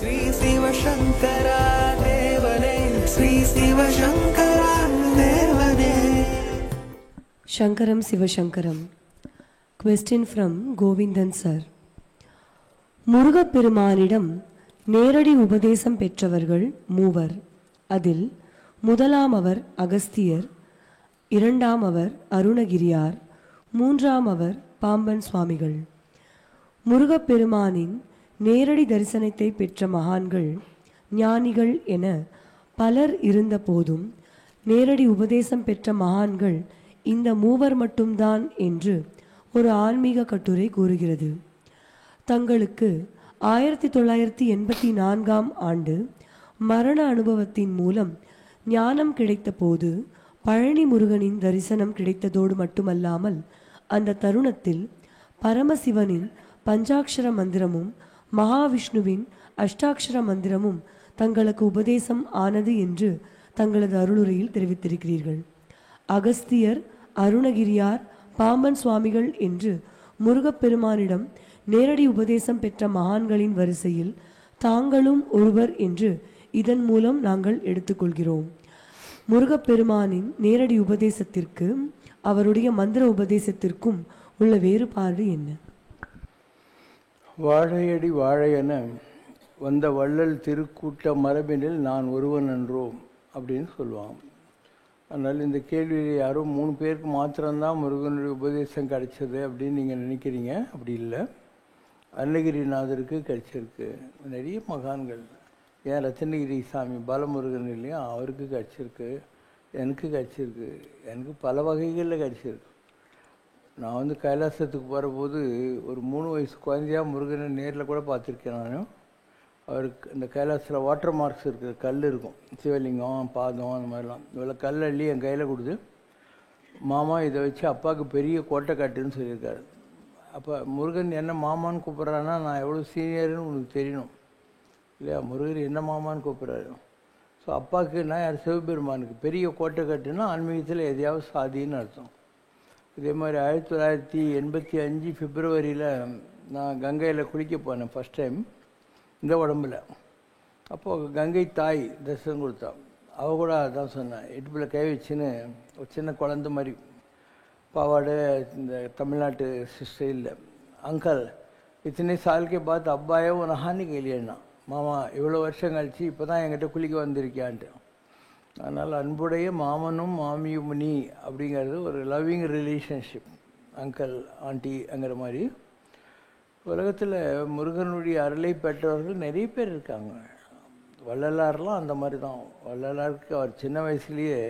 ஸ்ரீ சிவசங்கரா தேவனே, ஸ்ரீ சிவசங்கரா தேவனே. Shankaram Sivashankaram. Question from Govindan sir. முருகப்பெருமானிடம் நேரடி உபதேசம் பெற்றவர்கள் மூவர். அதில் முதலாம் அவர் அகஸ்தியர், இரண்டாம் அவர் அருணகிரியார், மூன்றாம் அவர் பாம்பன் சுவாமிகள். முருகப்பெருமானின் நேரடி தரிசனத்தை பெற்ற மகான்கள் ஞானிகள் என பலர் இருந்த போதும் நேரடி உபதேசம் பெற்ற மகான்கள் இந்த மூவர் மட்டும்தான் என்று ஒரு ஆன்மீக கட்டுரை கூறுகிறது. தங்களுக்கு 1984 ஆண்டு மரண அனுபவத்தின் மூலம் ஞானம் கிடைத்த போது பழனி முருகனின் தரிசனம் கிடைத்ததோடு மட்டுமல்லாமல் அந்த தருணத்தில் பரமசிவனின் பஞ்சாட்சர மந்திரமும் மகாவிஷ்ணுவின் அஷ்டாட்சர மந்திரமும் தங்களுக்கு உபதேசம் ஆனது என்று தங்களது அருளுரையில் தெரிவித்திருக்கிறீர்கள். அகஸ்தியர், அருணகிரியார், பாம்பன் சுவாமிகள் என்று முருகப்பெருமானிடம் நேரடி உபதேசம் பெற்ற மகான்களின் வரிசையில் தாங்களும் ஒருவர் என்று இதன் மூலம் நாங்கள் எடுத்துக்கொள்கிறோம். முருகப்பெருமானின் நேரடி உபதேசத்திற்கு அவருடைய மந்திர உபதேசத்திற்கும் உள்ள வேறுபாடு என்ன? வாழையடி வாழையென வந்த வள்ளல் திருக்கூட்ட மரபினில் நான் ஒருவன் என்றோம் அப்படின்னு சொல்லுவாங்க. அதனால் இந்த கேள்வியில் யாரும் 3 பேருக்கு மாத்திரம்தான் முருகனுடைய உபதேசம் கிடைச்சது அப்படின்னு நீங்கள் நினைக்கிறீங்க. அப்படி இல்லை. அருணகிரிநாதருக்கு கிடைச்சிருக்கு, நிறைய மகான்கள், ஏன் ரத்னகிரி சாமி பாலமுருகன் இல்லையா, அவருக்கு கிடச்சிருக்கு, எனக்கு கிடச்சிருக்கு, எனக்கு பல வகைகளில் கிடச்சிருக்கு. நான் கைலாசத்துக்கு போகிறபோது ஒரு 3 வயசு குழந்தையாக முருகனை நேரில் கூட பார்த்துருக்கேன். நான் அவருக்கு இந்த கைலாசத்தில் வாட்டர் மார்க்ஸ் இருக்கிற கல் இருக்கும், சிவலிங்கம், பாதம், அந்த மாதிரிலாம். இவ்வளோ கல் அள்ளி என் கையில் கொடுத்து, மாமா இதை வச்சு அப்பாவுக்கு பெரிய கோட்டை காட்டுன்னு சொல்லியிருக்காரு. அப்போ முருகன் என்ன மாமான்னு கூப்பிட்றான்னா நான் எவ்வளோ சீனியர்னு உனக்கு தெரியணும் இல்லையா. முருகர் என்ன மாமான்னு கூப்பிட்றாரு. ஸோ அப்பாவுக்குன்னா யார், சிவபெருமானுக்கு பெரிய கோட்டை கட்டுன்னா ஆன்மீகத்தில் எதையாவது சாதின்னு அர்த்தம். இதே மாதிரி 1985 பிப்ரவரியில் நான் கங்கையில் குளிக்க போனேன் ஃபஸ்ட் டைம் இந்த உடம்புல. அப்போது கங்கை தாய் தரிசனம் கொடுத்தா. அவள் கூட அதான் சொன்னேன், இடுப்பில் கை வச்சுன்னு ஒரு சின்ன குழந்த மாதிரி பாவாடை, இந்த தமிழ்நாட்டு ஸ்டைலில், அங்கல் இத்தனை சால் கே பாத் அப்பாயே ஒரு நஹானி கேலியண்ணா, மாமா இவ்வளோ வருஷம் கழிச்சு இப்போ தான் என்கிட்ட குளிக்க வந்திருக்கியான்ட்டு. அதனால் அன்புடைய மாமனும் மாமியும் நீ அப்படிங்கிறது ஒரு லவ்விங் ரிலேஷன்ஷிப், அங்கிள் ஆண்டிங்கிற மாதிரி. உலகத்தில் முருகனுடைய அருளை பெற்றவர்கள் நிறைய பேர் இருக்காங்க. வள்ளலார்லாம் அந்த மாதிரி தான். வள்ளலாருக்கு அவர் சின்ன வயசுலேயே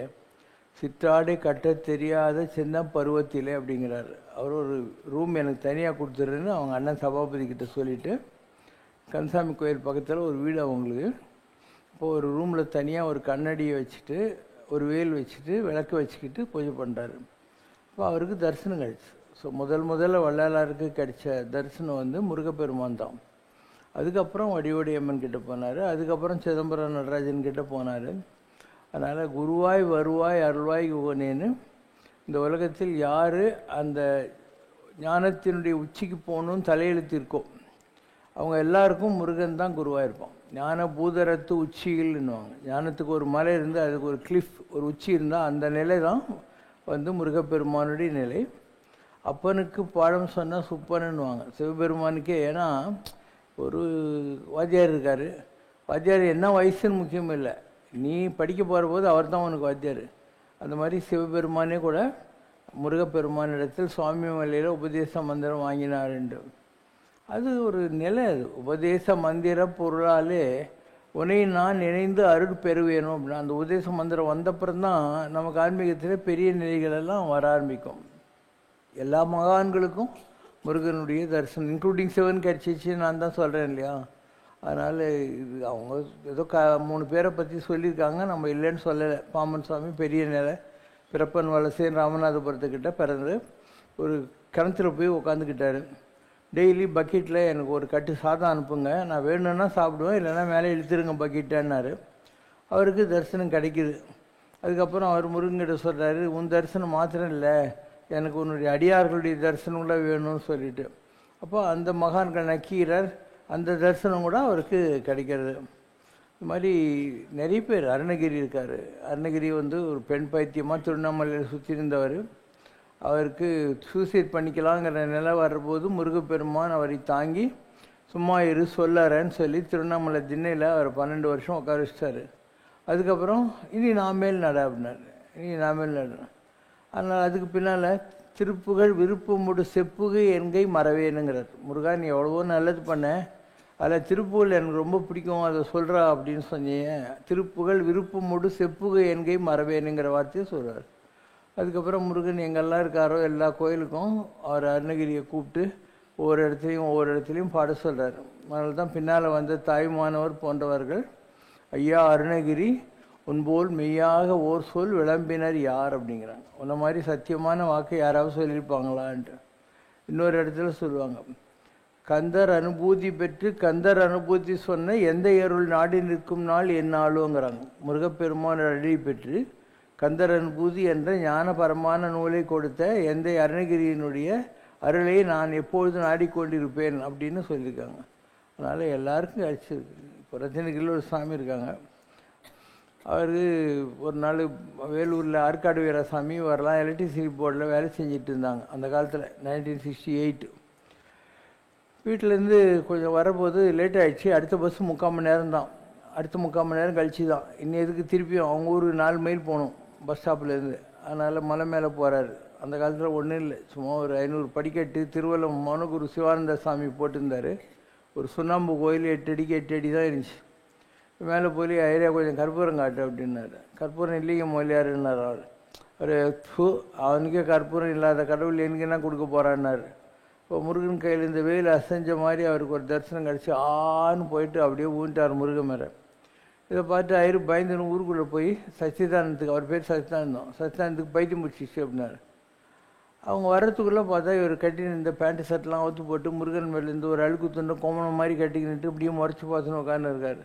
சிற்றாடை கட்ட தெரியாத சின்ன பருவத்திலே அப்படிங்கிறார். அவர் ஒரு ரூம் எனக்கு தனியாக கொடுத்துருன்னு அவங்க அண்ணன் சபாபதி கிட்ட சொல்லிவிட்டு, கந்தசாமி கோயில் பக்கத்தில் ஒரு வீடு அவங்களுக்கு. இப்போது ஒரு ரூமில் தனியாக ஒரு கண்ணடியை வச்சுட்டு, ஒரு வேல் வச்சுட்டு, விளக்கு வச்சுக்கிட்டு பூஜை பண்ணுறாரு. இப்போ அவருக்கு தரிசனம் கிடச்சி. ஸோ முதல்ல வள்ளலாருக்கு கிடைச்ச தரிசனம் முருகப்பெருமான் தான். அதுக்கப்புறம் வடிவடி அம்மன் கிட்டே போனார், அதுக்கப்புறம் சிதம்பரம் நடராஜன் கிட்டே போனார். அதனால் குருவாய் வருவாய் அருள்வாய் யுவனேன்னு இந்த உலகத்தில் யார் அந்த ஞானத்தினுடைய உச்சிக்கு போகணுன்னு தலையெழுத்து இருக்கோ அவங்க எல்லாருக்கும் முருகன் தான் குருவாக இருப்பான். ஞான பூதரத்து உச்சிகள்னுவாங்க. ஞானத்துக்கு ஒரு மலை இருந்தால் அதுக்கு ஒரு கிளிஃப், ஒரு உச்சி இருந்தால் அந்த நிலை தான் முருகப்பெருமானுடைய நிலை. அப்பனுக்கு பாடம் சொன்னால் சுப்பனுன்னுவாங்க சிவபெருமானுக்கே. ஏன்னா ஒரு வாத்தியார் இருக்கார், வாத்தியார் என்ன வயசுன்னு முக்கியம் இல்லை, நீ படிக்க போகிற போது அவர் தான் உனக்கு வாத்தியார். அந்த மாதிரி சிவபெருமானே கூட முருகப்பெருமானிடத்தில் சுவாமி மலையில் உபதேச மந்திரம் வாங்கினாருண்டு. அது ஒரு நிலை. அது உபதேச மந்திர பொருளாலே உன்னை நான் நினைந்து அருள் பெறுவேணும் அப்படின்னா அந்த உபதேச மந்திரம் வந்தப்புறம்தான் நமக்கு ஆன்மீகத்தில் பெரிய நிலைகளெல்லாம் வர ஆரம்பிக்கும். எல்லா மகான்களுக்கும் முருகனுடைய தரிசனம் இன்க்ளூடிங் சிவன் கிடச்சிச்சு நான் தான் சொல்கிறேன் இல்லையா. அதனால் இது அவங்க ஏதோ 3 பேரை பற்றி சொல்லியிருக்காங்க, நம்ம இல்லைன்னு சொல்லலை. பாம்பன் சுவாமி பெரிய நிலை, பிறப்பன் வலசேன் ராமநாதபுரத்துக்கிட்ட பிறந்து ஒரு கிணத்துல போய் உட்காந்துக்கிட்டாரு. டெய்லி பக்கெட்டில் எனக்கு ஒரு கட்டு சாதம் அனுப்புங்க, நான் வேணும்னா சாப்பிடுவேன், இல்லைன்னா மேலே இழுத்துருங்க பக்கெட்டான்னாரு. அவருக்கு தரிசனம் கிடைக்கிது. அதுக்கப்புறம் அவர் முருகன்கிட்ட சொல்கிறாரு, உன் தரிசனம் மாத்திரம் இல்லை, எனக்கு உன்னுடைய அடியார்களுடைய தரிசனம் கூட வேணும்னு சொல்லிட்டு. அப்போ அந்த மகான்கள் நக்கீரர் அந்த தரிசனம் கூட அவருக்கு கிடைக்கிறது. இது மாதிரி நிறைய பேர். அருணகிரி இருக்கார். அருணகிரி வந்து ஒரு பெண் பைத்தியமாக திருவண்ணாமலையில் சுற்றி இருந்தவர். அவருக்கு சூசைட் பண்ணிக்கலாங்கிற நிலை வர்றபோது முருகப்பெருமான் அவரை தாங்கி சும்மா இரு சொல்லறேன்னு சொல்லி திருவண்ணாமலை திண்ணையில் அவர் 12 வருஷம் உட்கார வச்சிட்டாரு. அதுக்கப்புறம் இனி நான் மேல் நட அப்படின்னாரு. இனி நான் மேல் நட. அதனால் அதுக்கு பின்னால் திருப்புகழ் விருப்பமுடு செப்புகை என்கை மறவேனுங்கிறார். முருகா, நீ எவ்வளவோ நல்லது பண்ண, அதில் திருப்புகழ் எனக்கு ரொம்ப பிடிக்கும், அதை சொல்கிறா அப்படின்னு சொன்னீங்க. திருப்புகழ் விருப்பமுடு செப்புகை என்கை மறவேனுங்கிற வார்த்தையை சொல்கிறார். அதுக்கப்புறம் முருகன் எங்கெல்லாம் இருக்காரோ எல்லா கோயிலுக்கும் அவர் அருணகிரியை கூப்பிட்டு ஒவ்வொரு இடத்துலையும் பாட சொல்கிறார். அதனால தான் பின்னால் வந்த தாய்மானவர் போன்றவர்கள், ஐயா அருணகிரி உன்போல் மெய்யாக ஓர் சொல் விளம்பினர் யார் அப்படிங்கிறாங்க. உன்ன மாதிரி சத்தியமான வாக்கை யாராவது சொல்லியிருப்பாங்களான்ட்டு. இன்னொரு இடத்துல சொல்லுவாங்க, கந்தர் அனுபூதி பெற்று கந்தர் அனுபூதி சொன்ன எந்த ஏருள் நாடி நிற்கும் நாள் என்னாலுங்கிறாங்க. முருகப்பெருமான அடி பெற்று கந்தர் அனுபூதி என்ற ஞான பரமான நூலை கொடுத்த எந்த அருணகிரியினுடைய அருளை நான் எப்பொழுது நாடிக்கொண்டிருப்பேன் அப்படின்னு சொல்லியிருக்காங்க. அதனால் எல்லாருக்கும் அடிச்சிருக்கு. இப்போ ரத்தினகிரியில் ஒரு சாமி இருக்காங்க. அவர் ஒரு நாள் வேலூரில் ஆற்காடு வீரசாமி வரலாம் எலக்ட்ரிசிட்டி போர்டில் வேலை செஞ்சுட்டு இருந்தாங்க அந்த காலத்தில் 1968. வீட்டிலேருந்து கொஞ்சம் வரபோது லேட் ஆகிடுச்சு. அடுத்த பஸ்ஸு 3/4 மணி நேரம் தான். அடுத்த 3/4 மணி நேரம் கழிச்சு தான் இன்னும் எதுக்கு திருப்பியும் அவங்க ஊர் 4 மைல் போகணும் பஸ் ஸ்டாப்லேருந்து. அதனால் மலை மேலே போகிறாரு. அந்த காலத்தில் ஒன்றும் இல்லை, சும்மா ஒரு 500 படிக்கட்டு திருவல்லம் மனோகுரு சிவானந்த சாமி போட்டிருந்தார். ஒரு சுண்ணாம்பு கோயில் 8 அடிக்கு 8 அடி தான் இருந்துச்சு. மேலே போய் ஐரியா கொஞ்சம் கற்பூரம் காட்டு அப்படின்னாரு. கற்பூரம் இல்லைங்க மொழியாருன்னார் அவர். அவனுக்கே கற்பூரம் இல்லாத கடவுள் எனக்கு என்ன கொடுக்க போகிறான்னாரு. இப்போ முருகன் கையில் இந்த வெயில் அசைஞ்ச மாதிரி அவருக்கு ஒரு தரிசனம் கிடச்சி ஆன்னு போயிட்டு அப்படியே ஊன்ட்டார் முருகன் மேலே. இதை பார்த்து ஐயர் பயந்துன்னு ஊருக்குள்ளே போய் சச்சிதானந்துக்கு, அவர் பேர் சச்சிதானந்துக்கு பைத்தியம் முடிச்சிச்சு அப்படின்னாரு. அவங்க வர்றதுக்குள்ளே பார்த்தா இவர் கட்டின்னு இந்த பேண்ட்டு ஷர்ட்லாம் ஒத்து போட்டு முருகன் மேலேருந்து ஒரு அழுக்கு துண்டை கோமணம் மாதிரி கட்டிக்கிட்டு இப்படியே முறைச்சி பார்த்துன்னு உட்காந்து இருக்கார்.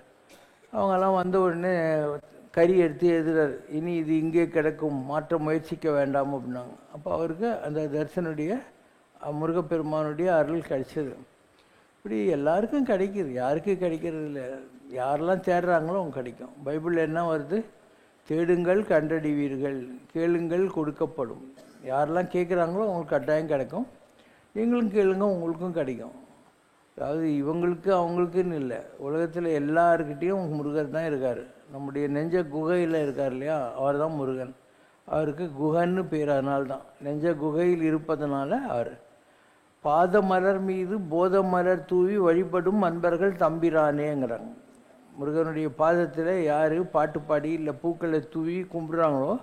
அவங்கெல்லாம் வந்த உடனே கறி எடுத்து எழுதுறாரு, இனி இது இங்கே கிடக்கும், மாற்ற முயற்சிக்க வேண்டாம் அப்படின்னாங்க. அப்போ அவருக்கு அந்த தரிசனுடைய முருகப்பெருமானுடைய அருள் கிடைச்சது. இப்படி எல்லாருக்கும் கிடைக்கிது, யாருக்கும் கிடைக்கிறது இல்லை. யாரெல்லாம் தேடுறாங்களோ அவங்க கிடைக்கும். பைபிளில் என்ன வருது? தேடுங்கள் கண்டடிவீர்கள், கேளுங்கள் கொடுக்கப்படும். யாரெல்லாம் கேட்குறாங்களோ அவங்களுக்கு கட்டாயம் கிடைக்கும். நீங்களும் கேளுங்க, உங்களுக்கும் கிடைக்கும். அதாவது இவங்களுக்கு அவங்களுக்குன்னு இல்லை, உலகத்தில் எல்லாருக்கிட்டேயும் முருகர் தான் இருக்கார். நம்முடைய நெஞ்ச குகையில் இருக்கார் இல்லையா, அவர் தான் முருகன். அவருக்கு குகன்னு பேர். அதனால்தான் நெஞ்ச குகையில் இருப்பதனால அவர் பாதமலர் மீது போதமலர் தூவி வழிபடும் அன்பர்கள் தம்பிரானேங்கிறாங்க. முருகனுடைய பாதத்தில் யார் பாட்டு பாடி இல்லை பூக்களை தூவி கும்பிட்றாங்களோ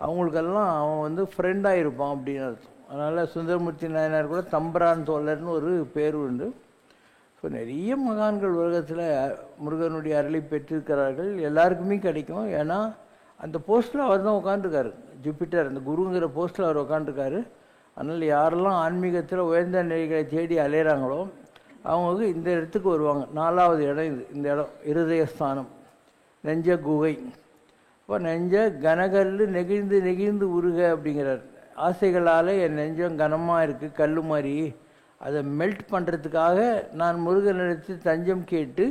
அவங்களுக்கெல்லாம் அவன் ஃப்ரெண்டாக இருப்பான் அப்படின்னு அர்த்தம். அதனால் சுந்தரமூர்த்தி நாயனார் கூட தம்பிரான் தோழர்னு ஒரு பேர் உண்டு. ஸோ நிறைய மகான்கள் உலகத்தில் முருகனுடைய அருளை பெற்றிருக்கிறார்கள். எல்லாருக்குமே கிடைக்கும். ஏன்னா அந்த போஸ்ட்டில் அவர் தான் உட்காந்துருக்காரு. ஜூபிட்டர் அந்த குருங்கிற போஸ்ட்டில் அவர் உட்காந்துருக்காரு. அதனால் யாரெல்லாம் ஆன்மீகத்தில் உயர்ந்த நிலைகளை தேடி அலையிறாங்களோ அவங்களுக்கு இந்த இடத்துக்கு வருவாங்க. 4வது இடம் இது. இந்த இடம் இருதயஸ்தானம், நெஞ்ச குகை. இப்போ நெஞ்ச கனகல்லு நெகிழ்ந்து நெகிழ்ந்து உருக அப்படிங்கிறார். ஆசைகளால் என் நெஞ்சம் கனமாக இருக்குது, கல் மாதிரி. அதை மெல்ட் பண்ணுறதுக்காக நான் முருகனிடத்து தஞ்சம் கேட்டு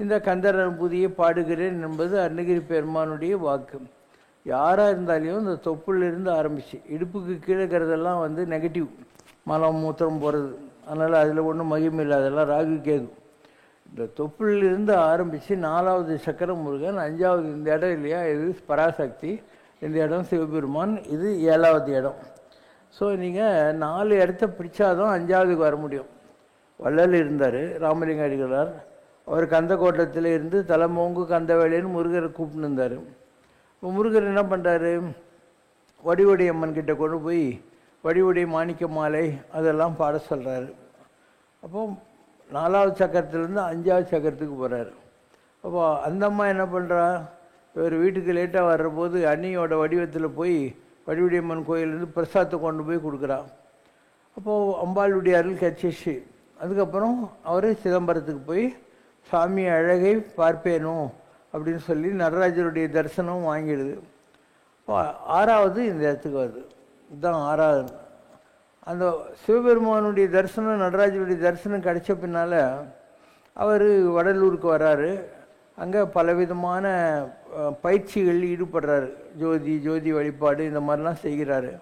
இந்த கந்தர் அனுபூதியை பாடுகிறேன் என்பது அருணகிரி பெருமானுடைய வாக்கு. யாராக இருந்தாலையும் இந்த தொப்புளிலிருந்து ஆரம்பிச்சு இடுப்புக்கு கீழே இருக்கிறதெல்லாம் நெகட்டிவ், மலம் மூத்திரம் போகிறது. அதனால் அதில் ஒன்றும் மகிமை இல்லை, அதெல்லாம் ராகு கேது. இந்த தொப்புளிலிருந்து ஆரம்பித்து 4வது சக்கரம் முருகன், 5வது இந்த இடம் இல்லையா, இது பராசக்தி, இந்த இடம் சிவபெருமான், இது 7வது இடம். ஸோ நீங்கள் 4 இடத்த பிடிச்சாதான் 5வதுக்கு வர முடியும். வள்ளல் இருந்தார், ராமலிங்க அடிகளார். அவர் கந்த கோட்டத்தில் இருந்து தலைமோங்கு கந்தவேலைன்னு முருகரை கூப்பிட்டு இருந்தார். இப்போ முருகர் என்ன பண்ணுறாரு, வடிவடி அம்மன் கிட்ட கொண்டு போய் வடிவடி மாணிக்க மாலை அதெல்லாம் பாட சொல்கிறாரு. அப்போ 4வது சக்கரத்துலேருந்து 5வது சக்கரத்துக்கு போகிறாரு. அப்போ அந்த அம்மா என்ன பண்ணுறா, இவர் வீட்டுக்கு லேட்டாக வர்றபோது அன்னியோட வடிவத்தில் போய் வடிவடி அம்மன் கோயிலேருந்து பிரசாதத்தை கொண்டு போய் கொடுக்குறா. அப்போது அம்பாளுடைய அருள் கிடச்சிச்சு. அதுக்கப்புறம் அவர் சிதம்பரத்துக்கு போய் சாமி அழகை பார்ப்பேனும் அப்படின்னு சொல்லி நடராஜருடைய தரிசனம் வாங்கிடுது. இப்போ 6வது இந்த இடத்துக்கு வருது. இதுதான் 6வது. அந்த சிவபெருமானுடைய தரிசனம் நடராஜருடைய தரிசனம் கிடைச்ச பின்னால் அவர் வடலூருக்கு வர்றாரு. அங்கே பலவிதமான பயிற்சிகளில் ஈடுபடுறாரு. ஜோதி வழிபாடு இந்த மாதிரிலாம் செய்கிறாரு.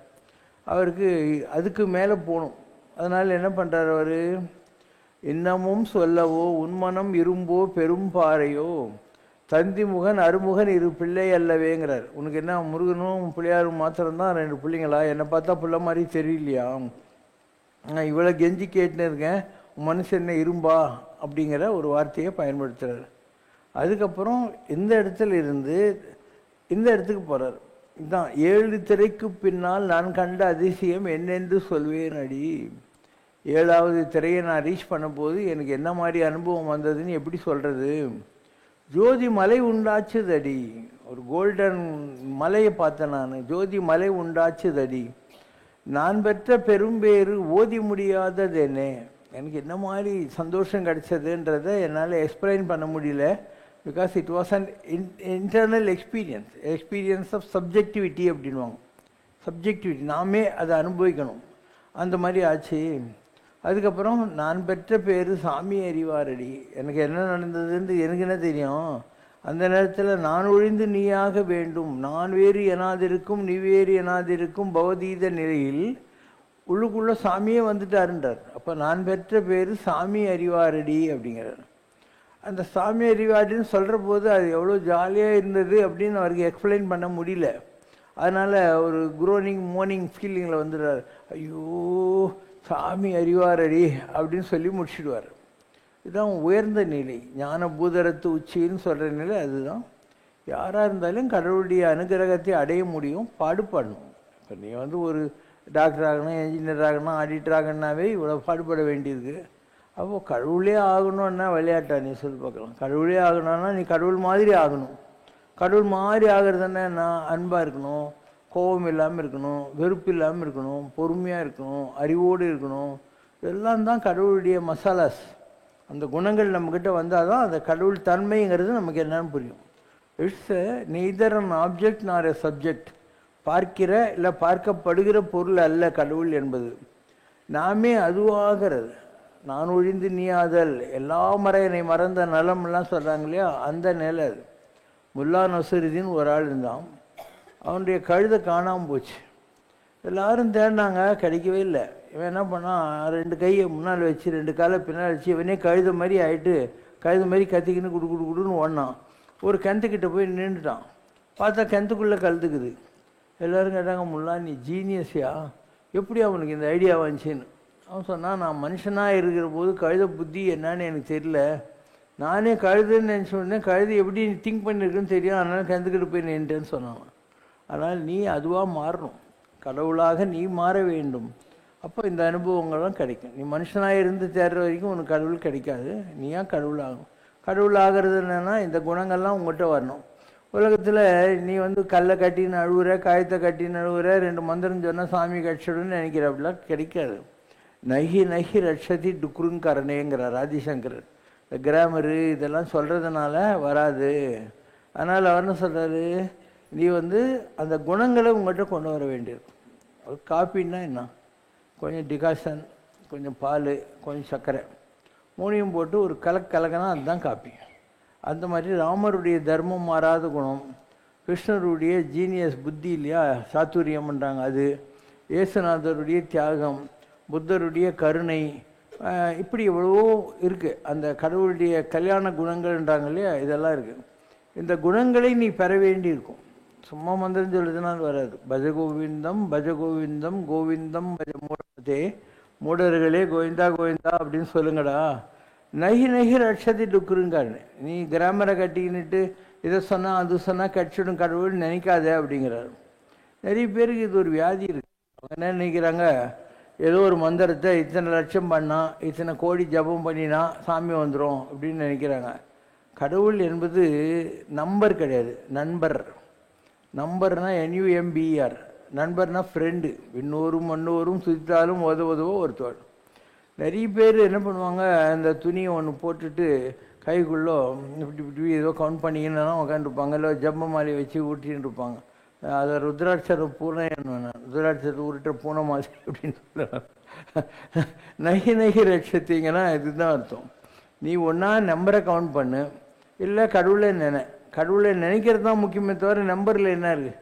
அவருக்கு அதுக்கு மேலே போகணும். அதனால் என்ன பண்ணுறாரு அவர், இன்னமும் சொல்லவோ உன்மனம் இரும்போ பெரும் பாறையோ தந்தி முகன் அருமுகன் இரு பிள்ளை அல்லவேங்கிறார். உனக்கு என்ன முருகனும் பிள்ளையாரும் மாத்திரம்தான் 2 பிள்ளைங்களா? என்னை பார்த்தா பிள்ளை மாதிரி தெரியலையா? நான் இவ்வளோ கெஞ்சி கேட்டுன்னு இருக்கேன், மனுஷன் என்ன இரும்பா அப்படிங்கிற ஒரு வார்த்தையை பயன்படுத்துகிறார். அதுக்கப்புறம் இந்த இடத்துல இருந்து இந்த இடத்துக்கு போகிறார். இதுதான் 7 திரைக்கு பின்னால் நான் கண்ட அதிசயம் என்னென்று சொல்வேன் அடி. 7வது திரையை நான் ரீச் பண்ணும்போது எனக்கு என்ன மாதிரி அனுபவம் வந்ததுன்னு எப்படி சொல்கிறது? ஜோதி மலை உண்டாச்சுதடி. ஒரு கோல்டன் மலையை பார்த்தேன் நான். ஜோதி மலை உண்டாச்சுதடி. நான் பெற்ற பெரும்பேறு ஓதி முடியாதது என்ன. எனக்கு என்ன மாதிரி சந்தோஷம் கிடைச்சதுன்றதை என்னால் எக்ஸ்பிளைன் பண்ண முடியல. Because it was an internal experience of subjectivity அப்படின்வாங்க. சப்ஜெக்டிவிட்டி நாமே அதை அனுபவிக்கணும். அந்த மாதிரி ஆச்சு. அதுக்கப்புறம் நான் பெற்ற பேர் சாமி அறிவாரடி. எனக்கு என்ன நடந்ததுன்னு எனக்கு என்ன தெரியும்? அந்த நேரத்தில் நான் ஒழிந்து நீயாக வேண்டும், நான் வேறு எனாதிருக்கும் நீ வேறு எனாதிருக்கும் பவதீத நிலையில் உள்ளுக்குள்ளே சாமியே வந்துட்டாருன்றார். அப்போ நான் பெற்ற பேர் சாமி அறிவாரடி அப்படிங்கிறார். அந்த சாமி அறிவாரடின்னு சொல்கிற போது அது எவ்வளோ ஜாலியாக இருந்தது அப்படின்னு அவருக்கு எக்ஸ்பிளைன் பண்ண முடியல. அதனால் ஒரு குரோனிங் மோர்னிங் ஃபீலிங்கில் வந்துடுறார். ஐயோ சாமி அறிவாரடி அப்படின்னு சொல்லி முடிச்சுடுவார். இதுதான் உயர்ந்த நிலை. ஞான பூதரத்து உச்சின்னு சொல்கிற நிலை அதுதான். யாராக இருந்தாலும் கடவுளுடைய அனுகிரகத்தை அடைய முடியும், பாடுபடணும். இப்போ நீ ஒரு டாக்டர் ஆகணும், என்ஜினியர் ஆகணும், ஆடிட்டர் ஆகணுன்னாவே இவ்வளோ பாடுபட வேண்டியிருக்கு. அப்போது கடவுளே ஆகணும்னா விளையாட்டா? நீ சொல்லி பார்க்கலாம். கடவுளே ஆகணும்னா நீ கடவுள் மாதிரி ஆகணும். கடவுள் மாதிரி ஆகிறதுன்னா நான் அன்பாக இருக்கணும், கோபம் இல்லாமல் இருக்கணும், வெறுப்பு இல்லாமல் இருக்கணும், பொறுமையாக இருக்கணும், அறிவோடு இருக்கணும். இதெல்லாம் தான் கடவுளுடைய மசாலாஸ். அந்த குணங்கள் நம்மக்கிட்ட வந்தால் தான் அந்த கடவுள் தன்மைங்கிறது நமக்கு என்னன்னு புரியும். இட்ஸ் நெய்தர் அன் ஆப்ஜெக்ட் நார் எ சப்ஜெக்ட். பார்க்கிற இல்லை பார்க்கப்படுகிற பொருள் அல்ல கடவுள் என்பது. நாமே அதுவாகிறது. நான் ஒழிந்து நீயாதல் எல்லா என்னை மறந்த நலம்லாம் சொல்கிறாங்க இல்லையா, அந்த நிலை அது. முல்லா நசுருதீன் ஒரு ஆள் இருந்தான். அவனுடைய கழுதை காணாமல் போச்சு. எல்லாரும் தேடினாங்க, கிடைக்கவே இல்லை. இவன் என்ன பண்ணான், 2 கையை முன்னால் வச்சு 2 காலை பின்னால் வச்சு இவனே கழுத மாதிரி ஆகிட்டு கழுத மாதிரி கத்திக்கின்னு குடுன்னு ஓடினான். ஒரு கிணத்துக்கிட்ட போய் நின்றுட்டான். பார்த்தா கிணத்துக்குள்ளே கழுதுக்குது. எல்லோரும் கேட்டாங்க, முல்லா நீ ஜீனியஸியா, எப்படி அவனுக்கு இந்த ஐடியா வந்துச்சின்னு. அவன் சொன்னான், நான் மனுஷனாக இருக்கிற போது கழுத புத்தி என்னன்னு எனக்கு தெரியல. நானே கழுதுன்னு நினச்சி உடனே கழுது எப்படி திங்க் பண்ணியிருக்குன்னு தெரியும், அதனால் கிணத்துக்கிட்ட போய் நின்றுட்டேன்னு சொன்னான். அதனால் நீ அதுவாக மாறணும், கடவுளாக நீ மாற வேண்டும். அப்போ இந்த அனுபவங்கள்லாம் கிடைக்கும். நீ மனுஷனாக இருந்து தேடுற வரைக்கும் உனக்கு கடவுள் கிடைக்காது. நீயா கடவுள் ஆகணும். கடவுள் ஆகிறது என்னென்னா இந்த குணங்கள்லாம் உங்கள்கிட்ட வரணும். உலகத்தில் நீ கல்லை கட்டின்னு அழுவுற, காயத்தை கட்டின்னு அழுவுற, 2 மந்திரம் சொன்னால் சாமி கட்சிடுன்னு நினைக்கிற. அப்படிலாம் கிடைக்காது. நகி நகி ரட்சதி டுக்குருங்கரணேங்கிறார் ஆதிசங்கர். இந்த கிராமரு இதெல்லாம் சொல்கிறதுனால வராது. அதனால் அவர் என்ன சொல்கிறாரு, நீ அந்த குணங்களை உங்கள்கிட்ட கொண்டு வர வேண்டியிருக்கும். ஒரு காப்பின்னா என்ன, கொஞ்சம் டிகாஷன், கொஞ்சம் பால், கொஞ்சம் சர்க்கரை, 3யும் போட்டு ஒரு கலக்கினா அதுதான் காப்பி. அந்த மாதிரி ராமருடைய தர்மம் மாறாத குணம், கிருஷ்ணருடைய ஜீனியஸ் புத்தி இல்லையா, சாத்துரியம்ன்றாங்க அது, இயேசுநாதருடைய தியாகம், புத்தருடைய கருணை, இப்படி எவ்வளவோ இருக்குது. அந்த கடவுளுடைய கல்யாண குணங்கள்ன்றாங்க இல்லையா, இதெல்லாம் இருக்குது. இந்த குணங்களை நீ பெற வேண்டி இருக்கும். சும்மா மந்திரம் சொல்லுறதுனால வராது. பஜகோவிந்தம் பஜகோவிந்தம் கோவிந்தம் பஜ மூடத்தே, மூடர்களே கோவிந்தா கோவிந்தா அப்படின்னு சொல்லுங்கடா. நகி நகி ரட்சதி டுக்குருங்காரு. நீ கிராமரை கட்டிக்கின்னுட்டு இதை சொன்னால் அது சொன்னால் கட்சிடும் கடவுள் நினைக்காத அப்படிங்கிறாரு. நிறைய பேருக்கு இது ஒரு வியாதி இருக்குது. அவங்க என்ன நினைக்கிறாங்க, ஏதோ ஒரு மந்திரத்தை இத்தனை லட்சம் பண்ணால், இத்தனை கோடி ஜபம் பண்ணினா சாமி வந்துடும் அப்படின்னு நினைக்கிறாங்க. கடவுள் என்பது நம்பர் கிடையாது, நண்பர். நம்பர்னா NUMBER, நண்பர்னா ஃப்ரெண்டு. விண்ணோரும் மண்ணோரும் சுத்தாலும் உதவோ ஒருத்தர். நிறைய பேர் என்ன பண்ணுவாங்க, அந்த துணியை ஒன்று போட்டுட்டு கைக்குள்ளே இப்படி இப்படி ஏதோ கவுண்ட் பண்ணிங்கன்னா உட்காந்துருப்பாங்க, இல்லை ஜப்ப மாலையை வச்சு ஊட்டின்னு இருப்பாங்க. அதை ருத்ராட்சரம் பூனை ருத்ராட்சத்தை உருட்டுற பூனை மாதிரி அப்படின்னு சொல்லுவாங்க. நகி நகி ரட்சத்திங்கன்னா இதுதான் அர்த்தம். நீ ஒன்றா நம்பரை கவுண்ட் பண்ணு, இல்லை கடவுளை நினைக்கிறது தான் முக்கியமே தவிர நம்பரில் என்ன இருக்குது?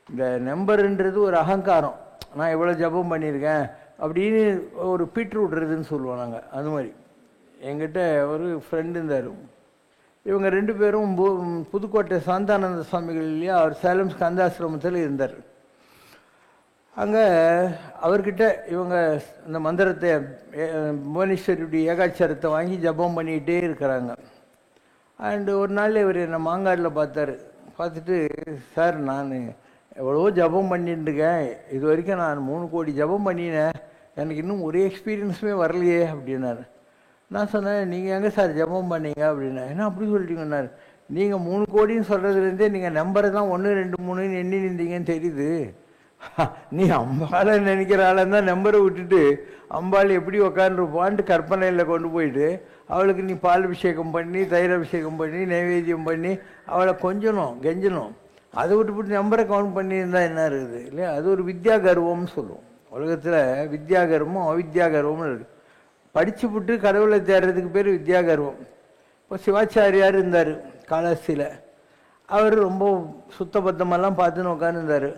இந்த நம்பருன்றது ஒரு அகங்காரம். நான் எவ்வளோ ஜபம் பண்ணியிருக்கேன் அப்படின்னு ஒரு பீட்ரு விட்றதுன்னு சொல்லுவோம் நாங்கள். அது மாதிரி எங்கிட்ட ஒரு ஃப்ரெண்டு இருந்தார். இவங்க 2 பேரும் புதுக்கோட்டை சாந்தானந்த சுவாமிகள் இல்லையா, அவர் சேலம் ஸ்கந்தாசிரமத்தில் இருந்தார். அங்கே அவர்கிட்ட இவங்க இந்த மந்திரத்தை புவனேஸ்வரியுடைய ஏகாட்சரத்தை வாங்கி ஜபம் பண்ணிகிட்டே இருக்கிறாங்க. அண்டு ஒரு நாள் இவர் என்னை மாங்காடில் பார்த்துட்டு, சார் நான் எவ்வளோ ஜபம் பண்ணிட்டுருக்கேன், இது வரைக்கும் நான் 3 கோடி ஜபம் பண்ணினேன், எனக்கு இன்னும் ஒரு எக்ஸ்பீரியன்ஸுமே வரலையே அப்படின்னாரு. நான் சொன்னேன், நீங்கள் எங்கே சார் ஜபம் பண்ணீங்க அப்படின்னா. என்ன அப்படி சொல்லிட்டீங்கன்னாரு. நீங்கள் 3 கோடின்னு சொல்கிறதுலேருந்தே நீங்கள் நம்பரை தான் 1 2 3ன்னு எண்ணி நின்றீங்கன்னு தெரியுது. நீ அம்பாளை நினைக்கிற ஆளுந்தான் தான் நம்பரை விட்டுட்டு அம்பாள் எப்படி உக்காந்துருப்பான்ட்டு கற்பனையில் கொண்டு போயிட்டு அவளுக்கு நீ பால் அபிஷேகம் பண்ணி, தயிர் அபிஷேகம் பண்ணி, நைவேத்தியம் பண்ணி அவளை கொஞ்சணும் கெஞ்சணும். அதை விட்டு நம்பரை கவுண்ட் பண்ணியிருந்தா என்ன இருக்குது இல்லையா? அது ஒரு வித்யா கர்வம்னு சொல்லுவோம். உலகத்தில் வித்யா கர்வமும் அவித்யா கர்வம்னு இருக்குது. படித்து விட்டு கடவுளை தேடுறதுக்கு பேர் வித்யா கர்வம். இப்போ சிவாச்சாரியார் இருந்தார் காலாஸ்தியில். அவர் ரொம்ப சுத்தபத்தமெல்லாம் பார்த்துன்னு உட்காந்துருந்தார்.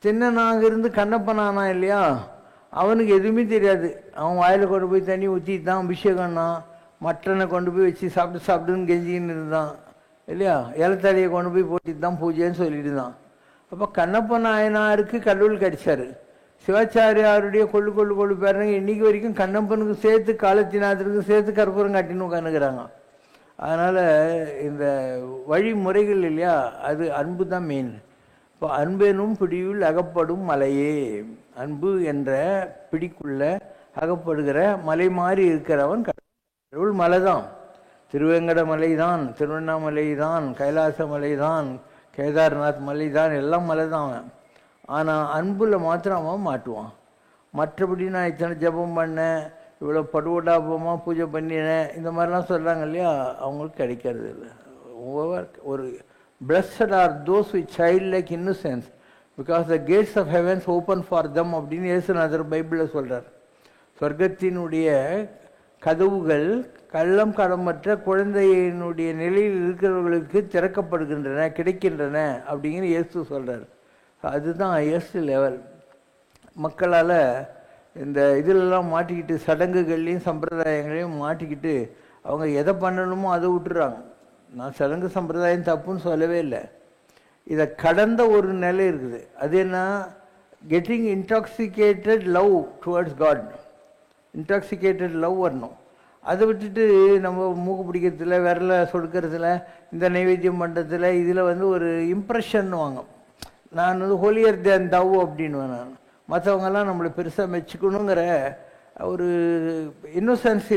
தின்னனாக இருந்து கண்ணப்பனானா இல்லையா, அவனுக்கு எதுவுமே தெரியாது. அவன் வாயில் கொண்டு போய் தண்ணி ஊற்றிட்டான், அபிஷேகம்னா மட்டனை கொண்டு போய் வச்சு சாப்பிட்டுன்னு கெஞ்சின்னு இருந்தான் இல்லையா, இலத்தலையை கொண்டு போய் போட்டுட்டு தான் பூஜைன்னு சொல்லிட்டு தான். அப்போ கண்ணப்ப நாயனாருக்கு கடவுள் கிடைச்சாரு. சிவாச்சாரியாருடைய கொள்ளு பேருங்க இன்னைக்கு வரைக்கும் கண்ணப்பனுக்கு சேர்த்து காலத்தினாத்திற்கு சேர்த்து கற்பூரம் காட்டின்னு உட்காந்துக்கிறாங்க. அதனால் இந்த வழிமுறைகள் இல்லையா, அது அன்பு தான் மெயின். இப்போ அன்பெனும் பிடியுள் அகப்படும் மலையே, அன்பு என்ற பிடிக்குள்ள அகப்படுகிற மலை மாறி இருக்கிறவன் கடவுள். மலை தான், திருவேங்கட மலை தான், திருவண்ணாமலை தான், கைலாச மலை தான், கேதார்நாத் மலை தான், எல்லாம் மலை தான். ஆனால் அன்புல மாத்திரம் அவன் மாட்டுவான். மற்றபடி நான் இத்தனை ஜபம் பண்ணேன், இவ்வளோ படுவடாபமாக பூஜை பண்ணினேன், இந்த மாதிரிலாம் சொல்கிறாங்க இல்லையா, அவங்களுக்கு கிடைக்கிறது இல்லை. ஒரு blessed are those with childlike innocence because the gates of heavens open for them அப்படின்னு இயேசுநாதர் பைபிளில் சொல்கிறார். சொர்க்கத்தினுடைய கதவுகள் கள்ளம் கடமற்ற குழந்தையினுடைய நிலையில் இருக்கிறவர்களுக்கு திறக்கப்படுகின்றன, கிடைக்கின்றன அப்படிங்கிற இயேசு சொல்கிறார். அதுதான் இயேசு லெவல். மக்களால் இந்த இதிலெல்லாம் மாட்டிக்கிட்டு சடங்குகள்லையும் சம்பிரதாயங்களையும் மாட்டிக்கிட்டு அவங்க எதை பண்ணணுமோ அதை விட்டுறாங்க. நான் சடங்கு சம்பிரதாயம் தப்புன்னு சொல்லவே இல்லை. இதை கடந்த ஒரு நிலை இருக்குது. அது என்ன, getting intoxicated love towards God. Intoxicated love வரணும். அதை விட்டுட்டு நம்ம மூக்கு பிடிக்கிறதுல, விரலை சொடுக்கிறதுல, இந்த நைவேத்தியம் பண்ணுறதுல, இதில் ஒரு இம்ப்ரெஷன் வாங்க. நான் ஹோலியர் தேன் தவ் அப்படின்வேன். நான் மற்றவங்கெல்லாம் நம்மளை பெருசாக மெச்சுக்கணுங்கிற ஒரு இன்னோசன்ஸ்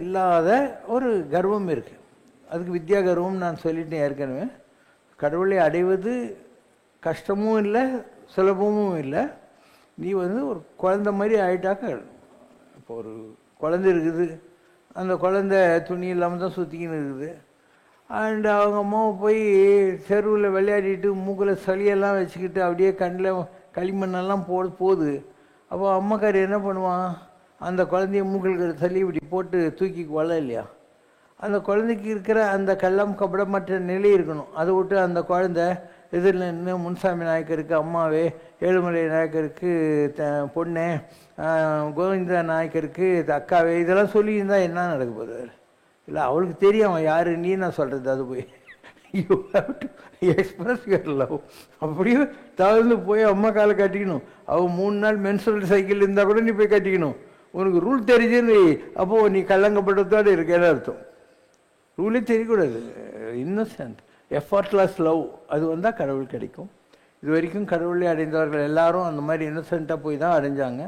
இல்லாத ஒரு கர்வம் இருக்குது. அதுக்கு வித்யா கர்வம் நான் சொல்லிட்டேன் ஏற்கனவே. கடவுளை அடைவது கஷ்டமும் இல்லை, சுலபமும் இல்லை. நீ ஒரு குழந்தை மாதிரி ஆகிட்டாக்க, இப்போ ஒரு குழந்தை இருக்குது, அந்த குழந்தை துணி இல்லாமல் தான் சுற்றிக்கின்னு இருக்குது. அண்ட் அவங்க அம்மாவை போய் தெருவில் விளையாடிட்டு மூக்கில் சளியெல்லாம் வச்சுக்கிட்டு அப்படியே கண்ணில் களிமண்ணெல்லாம் போகுது. அப்போ அம்மாக்கார் என்ன பண்ணுவான், அந்த குழந்தைய மூக்கில் சளி இப்படி போட்டு தூக்கி கொள்ள இல்லையா. அந்த குழந்தைக்கு இருக்கிற அந்த கள்ளம் கபடமற்ற நிலை இருக்கணும். அதை விட்டு அந்த குழந்தை இதில் இன்னும் முன்சாமி நாயக்கருக்கு அம்மாவே, ஏழுமலை நாயக்கருக்கு பொண்ணே, கோவிந்த நாயக்கருக்கு அக்காவே, இதெல்லாம் சொல்லியிருந்தால் என்ன நடக்க போகுது இல்லை. அவளுக்கு தெரியும் அவன் யார், நீ நான் சொல்கிறது. அது போய் you have to express your love. அப்படியே தவிர்த்து போய் அம்மா காலை கட்டிக்கணும். அவள் 3 நாள் மென்சுரல் சைக்கிள் இருந்தால் கூட நீ போய் கட்டிக்கணும். உனக்கு ரூல் தெரிஞ்சுன்னு அப்போது நீ கள்ளங்கப்பட்டத்தோடு இருக்கேன்னு அர்த்தம். ரூலே தெரியக்கூடாது. இன்னசென்ட் எஃபர்ட்லெஸ் லவ், அது வந்தால் கடவுள் கிடைக்கும். இது வரைக்கும் கடவுளை அடைந்தவர்கள் எல்லாரும் அந்த மாதிரி இன்னசென்ட்டாக போய் தான் அடைஞ்சாங்க.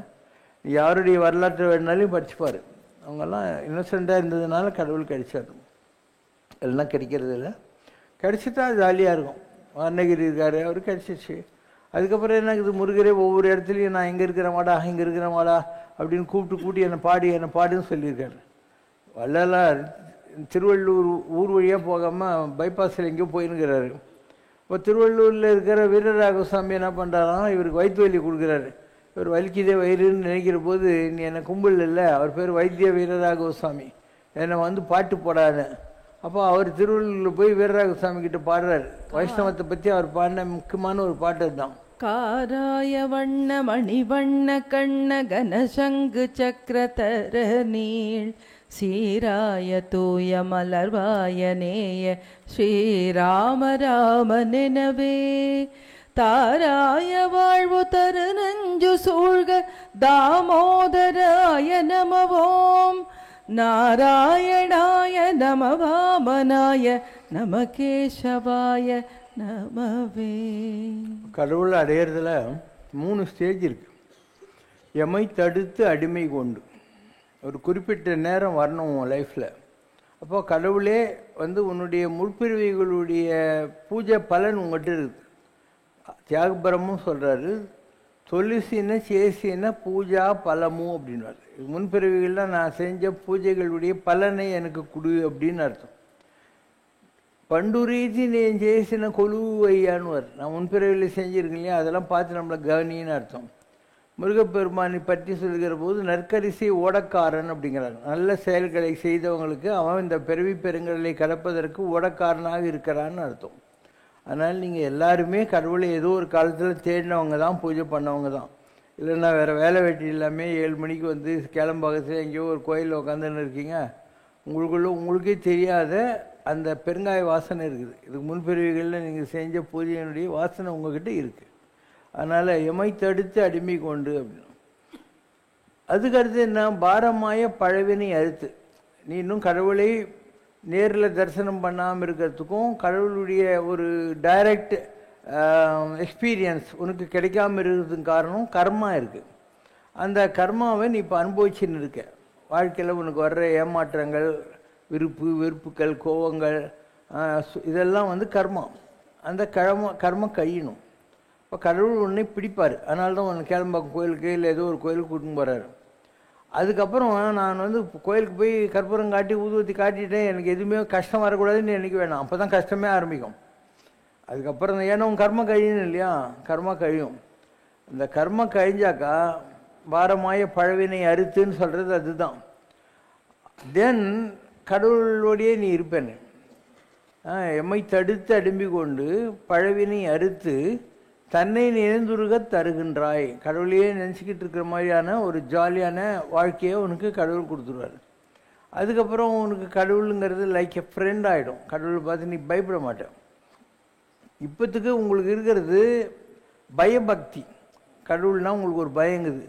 யாருடைய வரலாற்று வேணுனாலையும் படிச்சுப்பார். அவங்கெல்லாம் இன்னசென்ட்டாக இருந்ததுனால கடவுள் கிடைச்சார். எல்லாம் கிடைக்கிறது இல்லை. கிடைச்சிட்டா ஜாலியாக இருக்கும். அன்னகிரி இருக்கார், அவர் கிடைச்சிச்சு. அதுக்கப்புறம் என்ன இருக்குது, முருகரே ஒவ்வொரு இடத்துலையும் நான் இங்கே இருக்கிறேன் இங்கே இருக்கிறேன் அப்படின்னு கூப்பிட்டு என்னை பாடுன்னு சொல்லியிருக்காரு. வள்ளலார் திருவள்ளூர் ஊர் வழியாக போகாமல் பைபாஸில் எங்கேயோ போயிருக்கிறாரு. இப்போ திருவள்ளூரில் இருக்கிற வீரராகவசாமி என்ன பண்ணுறாராம், இவருக்கு வயிற்று வலி கொடுக்குறாரு. இவர் வலிக்குதே வயிறுன்னு நினைக்கிற போது நீ என்னை கும்பல் இல்லை, அவர் பேர் வைத்திய வீரராக கோஸ்வாமி, என்னை வந்து பாட்டு போடாத. அப்போ அவர் திருவள்ளூரில் போய் வீரராகசாமி கிட்ட பாடுறாரு. வைஷ்ணவத்தை பற்றி அவர் பாடின முக்கியமான ஒரு பாட்டு தான். காராய வண்ண மணிவண்ண கண்ண கனசங்கு சக்கரதர நீள் சீராய தூய மலர்வாய நேய ஸ்ரீராம ராம நினவே தாராய வாழ்வு தரு நஞ்சு சூழ்க தாமோதராய நமவோம் நாராயணாய நம வாமனாய நம கேசவாய நமவே. கடவுளை அடையிறதுல 3 ஸ்டேஜ் இருக்கு. எமை தடுத்து அடிமை கொண்டு ஒரு குறிப்பிட்ட நேரம் வரணும் உன் லைஃப்பில். அப்போ கடவுளே வந்து உன்னுடைய முற்பிரிவுகளுடைய பூஜை பலன் உங்கள்கிட்ட இருக்குது. தியாகபரமும் சொல்கிறாரு, தொலிசின சேசின பூஜா பலமும் அப்படின்னாரு. முன்பிறவிகள்லாம் நான் செஞ்ச பூஜைகளுடைய பலனை எனக்கு கொடு அப்படின்னு அர்த்தம். பண்டுரீதி నేను చేసిన కొలువు అయ్యాను. நான் முன்பிறவியில் செஞ்சுருக்கேன் இல்லையா, அதெல்லாம் பார்த்து நம்மளை கவனின்னு அர்த்தம். முருகப்பெருமானை பற்றி சொல்கிற போது நற்கரிசி ஓடக்காரன் அப்படிங்கிறார். நல்ல செயல்களை செய்தவங்களுக்கு அவன் இந்த பிறவி பெருங்கடலை கடப்பதற்கு ஓடக்காரனாக இருக்கிறான்னு அர்த்தம். அதனால் நீங்கள் எல்லாருமே கடவுளை ஏதோ ஒரு காலத்தில் தேடினவங்க தான், பூஜை பண்ணவங்க தான். இல்லைன்னா வேறு வேலை வெட்டி இல்லாமல் 7 மணிக்கு வந்து கிளம்பாகத்தில் எங்கேயோ ஒரு கோயிலில் உட்காந்துன்னு இருக்கீங்க, உங்களுக்கே தெரியாத அந்த பெருங்காய வாசனை இருக்குது. இதுக்கு முன்பிரிவுகளில் நீங்கள் செஞ்ச பூஜையினுடைய வாசனை உங்ககிட்ட இருக்குது. அதனால் எமை தடுத்து அடிமை கொண்டு அப்படின்னு. அதுக்கடுத்து என்ன, பாரமாய பழவினை அறுத்து. நீ இன்னும் கடவுளை நேரில் தரிசனம் பண்ணாமல் இருக்கிறதுக்கும் கடவுளுடைய ஒரு டைரக்ட் எக்ஸ்பீரியன்ஸ் உனக்கு கிடைக்காமல் இருக்கிறதுக்கு காரணம் கர்மா இருக்குது. அந்த கர்மாவை நீ இப்போ அனுபவிச்சுன்னு இருக்க. வாழ்க்கையில் உனக்கு வர்ற ஏமாற்றங்கள், வெறுப்புக்கள், கோபங்கள், இதெல்லாம் வந்து கர்மா. அந்த கர்ம கழியணும். இப்போ கடவுள் உன்னை பிடிப்பார். அதனால தான் உன்னை கேளம்பாக்கம் கோயிலுக்கு இல்லை ஏதோ ஒரு கோயிலுக்கு கூட்டின்னு போகிறாரு. அதுக்கப்புறம் நான் வந்து கோயிலுக்கு போய் கற்பூரம் காட்டி ஊதுவத்தி காட்டிட்டேன், எனக்கு எதுவுமே கஷ்டம் வரக்கூடாதுன்னு நினைக்க வேணாம். அப்போ தான் கஷ்டமே ஆரம்பிக்கும். அதுக்கப்புறம் ஏன்னா உன் கர்ம கழியணும் இல்லையா, கர்மா கழியும். இந்த கர்ம கழிஞ்சாக்கா பாரமாய பழவினை அறுத்துன்னு சொல்கிறது அதுதான். தென் கடவுளோடையே நீ இருப்பேன்னு. எம்மை தடுத்து அடிம்பி கொண்டு பழவினை அறுத்து தன்னை நினைந்துருக தருகின்றாய். கடவுளையே நினச்சிக்கிட்டு இருக்கிற மாதிரியான ஒரு ஜாலியான வாழ்க்கையை உனக்கு கடவுள் கொடுத்துருவார். அதுக்கப்புறம் உனக்கு கடவுளுங்கிறது லைக் எ ஃப்ரெண்ட் ஆகிடும். கடவுளை பார்த்து நீ பயப்பட மாட்டேன். இப்போத்துக்கு உங்களுக்கு இருக்கிறது பயபக்தி. கடவுள்னால் உங்களுக்கு ஒரு பயங்குது.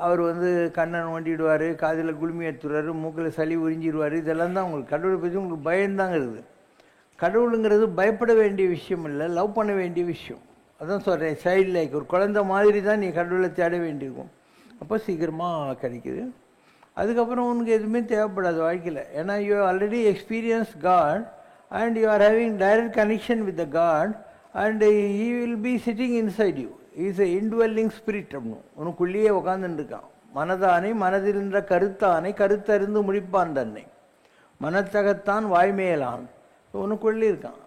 அவர் வந்து கண்ணன் வண்டிடுவார், காதில் குளுமி எடுத்துடுவார், மூக்கில் சளி உறிஞ்சிடுவார். இதெல்லாம் தான் உங்களுக்கு கடவுளை பற்றி உங்களுக்கு பயம்தாங்க இருக்குது. கடவுளுங்கிறது பயப்பட வேண்டிய விஷயம் இல்லை, லவ் பண்ண வேண்டிய விஷயம். அதான் சொல்கிறேன், சைல்டு லைக் ஒரு குழந்தை மாதிரி தான் நீ கடவுளை தேட வேண்டியிருக்கும். அப்போ சீக்கிரமாக கிடைக்குது. அதுக்கப்புறம் உனக்கு எதுவுமே தேவைப்படாது வாழ்க்கையில். ஏன்னா you already experience God and you are having direct connection with the God and he will be sitting inside you. Is a indwelling spirit அப்படின்னு உனக்குள்ளேயே உட்காந்துட்டு இருக்கான். மனதானை மனதிருந்த கருத்தானை கருத்தறிந்து முடிப்பான் தன்னை மனத்தகத்தான் வாய்மையலான் உனக்குள்ளே இருக்கான்.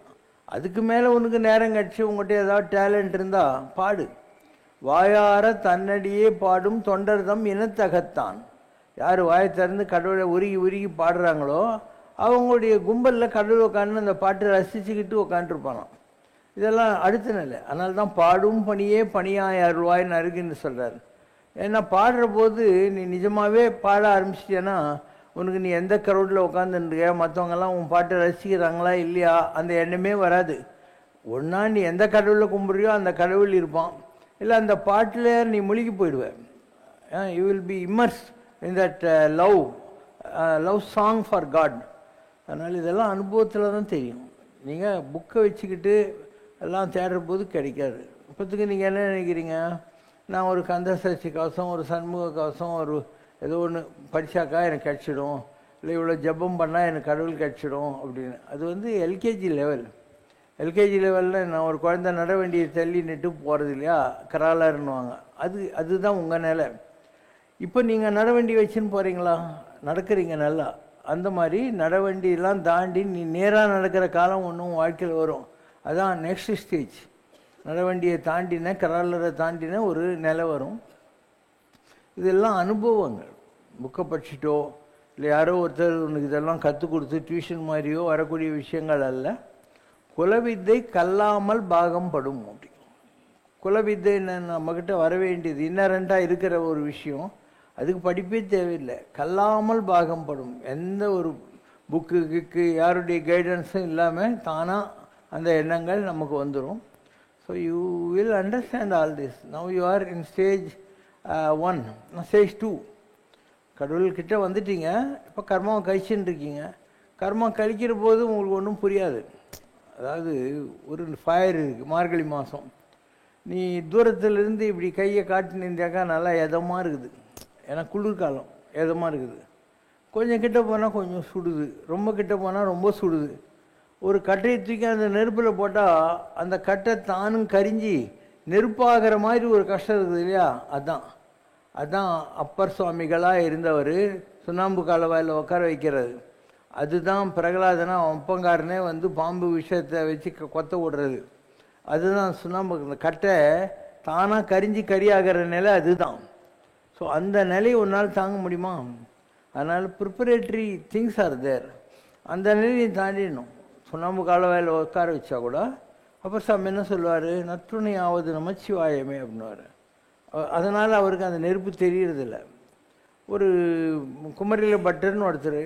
அதுக்கு மேலே உனக்கு நேரம் கழிச்சு உங்கள்கிட்ட ஏதாவது டேலண்ட் இருந்தால் பாடு. வாயார தன்னடியே பாடும் தொண்டர்தம் இனத்தகத்தான். யார் வாயை திறந்து கடவுளை உருகி உருகி பாடுறாங்களோ அவங்களுடைய கும்பலில் கடவுள் உட்காந்து அந்த பாட்டை ரசிச்சுக்கிட்டு உட்காந்துருப்பானாம். இதெல்லாம் அடுத்த நிலை. அதனால தான் பாடும் பணியே பணியாய் அருள்வாய்ன்னு அருகுன்னு சொல்கிறார். ஏன்னா பாடுற போது நீ நிஜமாகவே பாட ஆரம்பிச்சிட்டேன்னா உனக்கு நீ எந்த க்ரௌடில் உட்காந்துருக்க, மற்றவங்கெல்லாம் உன் பாட்டை ரசிக்கிறாங்களா இல்லையா அந்த எண்ணமே வராது. ஒன்றா நீ எந்த கடவுளை கும்பிட்றியோ அந்த கடவுள் இருப்பான், இல்லை அந்த பாட்டில் நீ முழுகி போயிடுவேன். You will be immerse in that love song for God. அதனால் இதெல்லாம் அனுபவத்தில் தான் தெரியும். நீங்கள் புக்கை வச்சுக்கிட்டு எல்லாம் தேடுற போது கிடைக்காது. இப்போத்துக்கு நீங்கள் என்ன நினைக்கிறீங்க, நான் ஒரு கந்த சஷ்டி கவசம், ஒரு சண்முக கவசம், ஒரு ஏதோ ஒன்று படித்தாக்கா எனக்கு கிடச்சிடும், இல்லை இவ்வளோ ஜபம் பண்ணால் எனக்கு கடவுள் கிடச்சிடும் அப்படின்னு. அது வந்து எல்கேஜி லெவல். எல்கேஜி லெவலில் நான் ஒரு குழந்தை நட வேண்டிய தள்ளி நட்டு போகிறது இல்லையா, கராலன்னுவாங்க. அதுதான் உங்கள் நிலை. இப்போ நீங்கள் நடவண்டி வச்சுன்னு போகிறீங்களா, நடக்கிறீங்க நல்லா. அந்த மாதிரி நடவண்டியெல்லாம் தாண்டி நீ நேராக நடக்கிற காலம் ஒன்றும் வாழ்க்கையில் வரும். அதான் நெக்ஸ்ட் ஸ்டேஜ். நடவண்டியை தாண்டின கராலரை தாண்டின ஒரு நிலை வரும். இதெல்லாம் அனுபவங்கள். புக்கை படிச்சுட்டோ இல்லை யாரோ ஒருத்தர் உனக்கு இதெல்லாம் கற்றுக் கொடுத்து டியூஷன் மாதிரியோ வரக்கூடிய விஷயங்கள் அல்ல. குலவித்தை கல்லாமல் பாகம் படும். அப்படி குலவித்தை நம்மக்கிட்ட வர வேண்டியது இன்னரண்டாக இருக்கிற ஒரு விஷயம். அதுக்கு படிப்பே தேவையில்லை, கல்லாமல் பாகம் படும். எந்த ஒரு புக்கு யாருடைய கைடன்ஸும் இல்லாமல் தானாக அந்த எண்ணங்கள் நமக்கு வந்துடும். So you will understand all this. Now you are in stage 1, stage 2. கடவுள்கிட்ட வந்துட்டீங்க, இப்போ கர்மாவை கழிச்சுன்னு இருக்கீங்க. கர்மா கழிக்கிற போது உங்களுக்கு ஒன்றும் புரியாது. அதாவது ஒரு ஃபயர் இருக்குது, மார்கழி மாதம். நீ தூரத்துலேருந்து இப்படி கையை காட்டினிருந்தாக்கா நல்லா எதமாக இருக்குது, ஏன்னா குளிர்காலம் எதமாக இருக்குது. கொஞ்சம் கிட்ட போனால் கொஞ்சம் சுடுது, ரொம்ப கிட்ட போனால் ரொம்ப சுடுது. ஒரு கட்டையை தூக்கி அந்த நெருப்பில் போட்டால் அந்த கட்டை தானும் கரிஞ்சி நெருப்பாகிற மாதிரி ஒரு கஷ்டம் இருக்குது இல்லையா? அதுதான் அப்பர் சுவாமிகளாக இருந்தவர் சுண்ணாம்பு காலவாயில் உட்கார வைக்கிறது. அதுதான் பிரகலாதனா ஒப்பங்காரனே வந்து பாம்பு விஷயத்தை வச்சு கொத்த விடுறது. அதுதான் சுண்ணாம்பு. இந்த கட்டை தானாக கரியாகிற நிலை அதுதான். ஸோ அந்த நிலையை ஒரு நாள் தாங்க முடியுமா? அதனால் ப்ரிப்பரேட்டரி திங்ஸ் ஆர் தேர். அந்த நிலையை தாண்டிடணும். சுண்ணாம்பு காலவாயில் உட்கார வச்சா கூட அப்பர் சாமி என்ன சொல்லுவார், நற்றுணை ஆவது நமச்சிவாயமே அப்படின்னுவார். அதனால் அவருக்கு அந்த நெருப்பு தெரியறதில்ல. ஒரு குமரியில் பட்டர்னு ஒருத்தர்,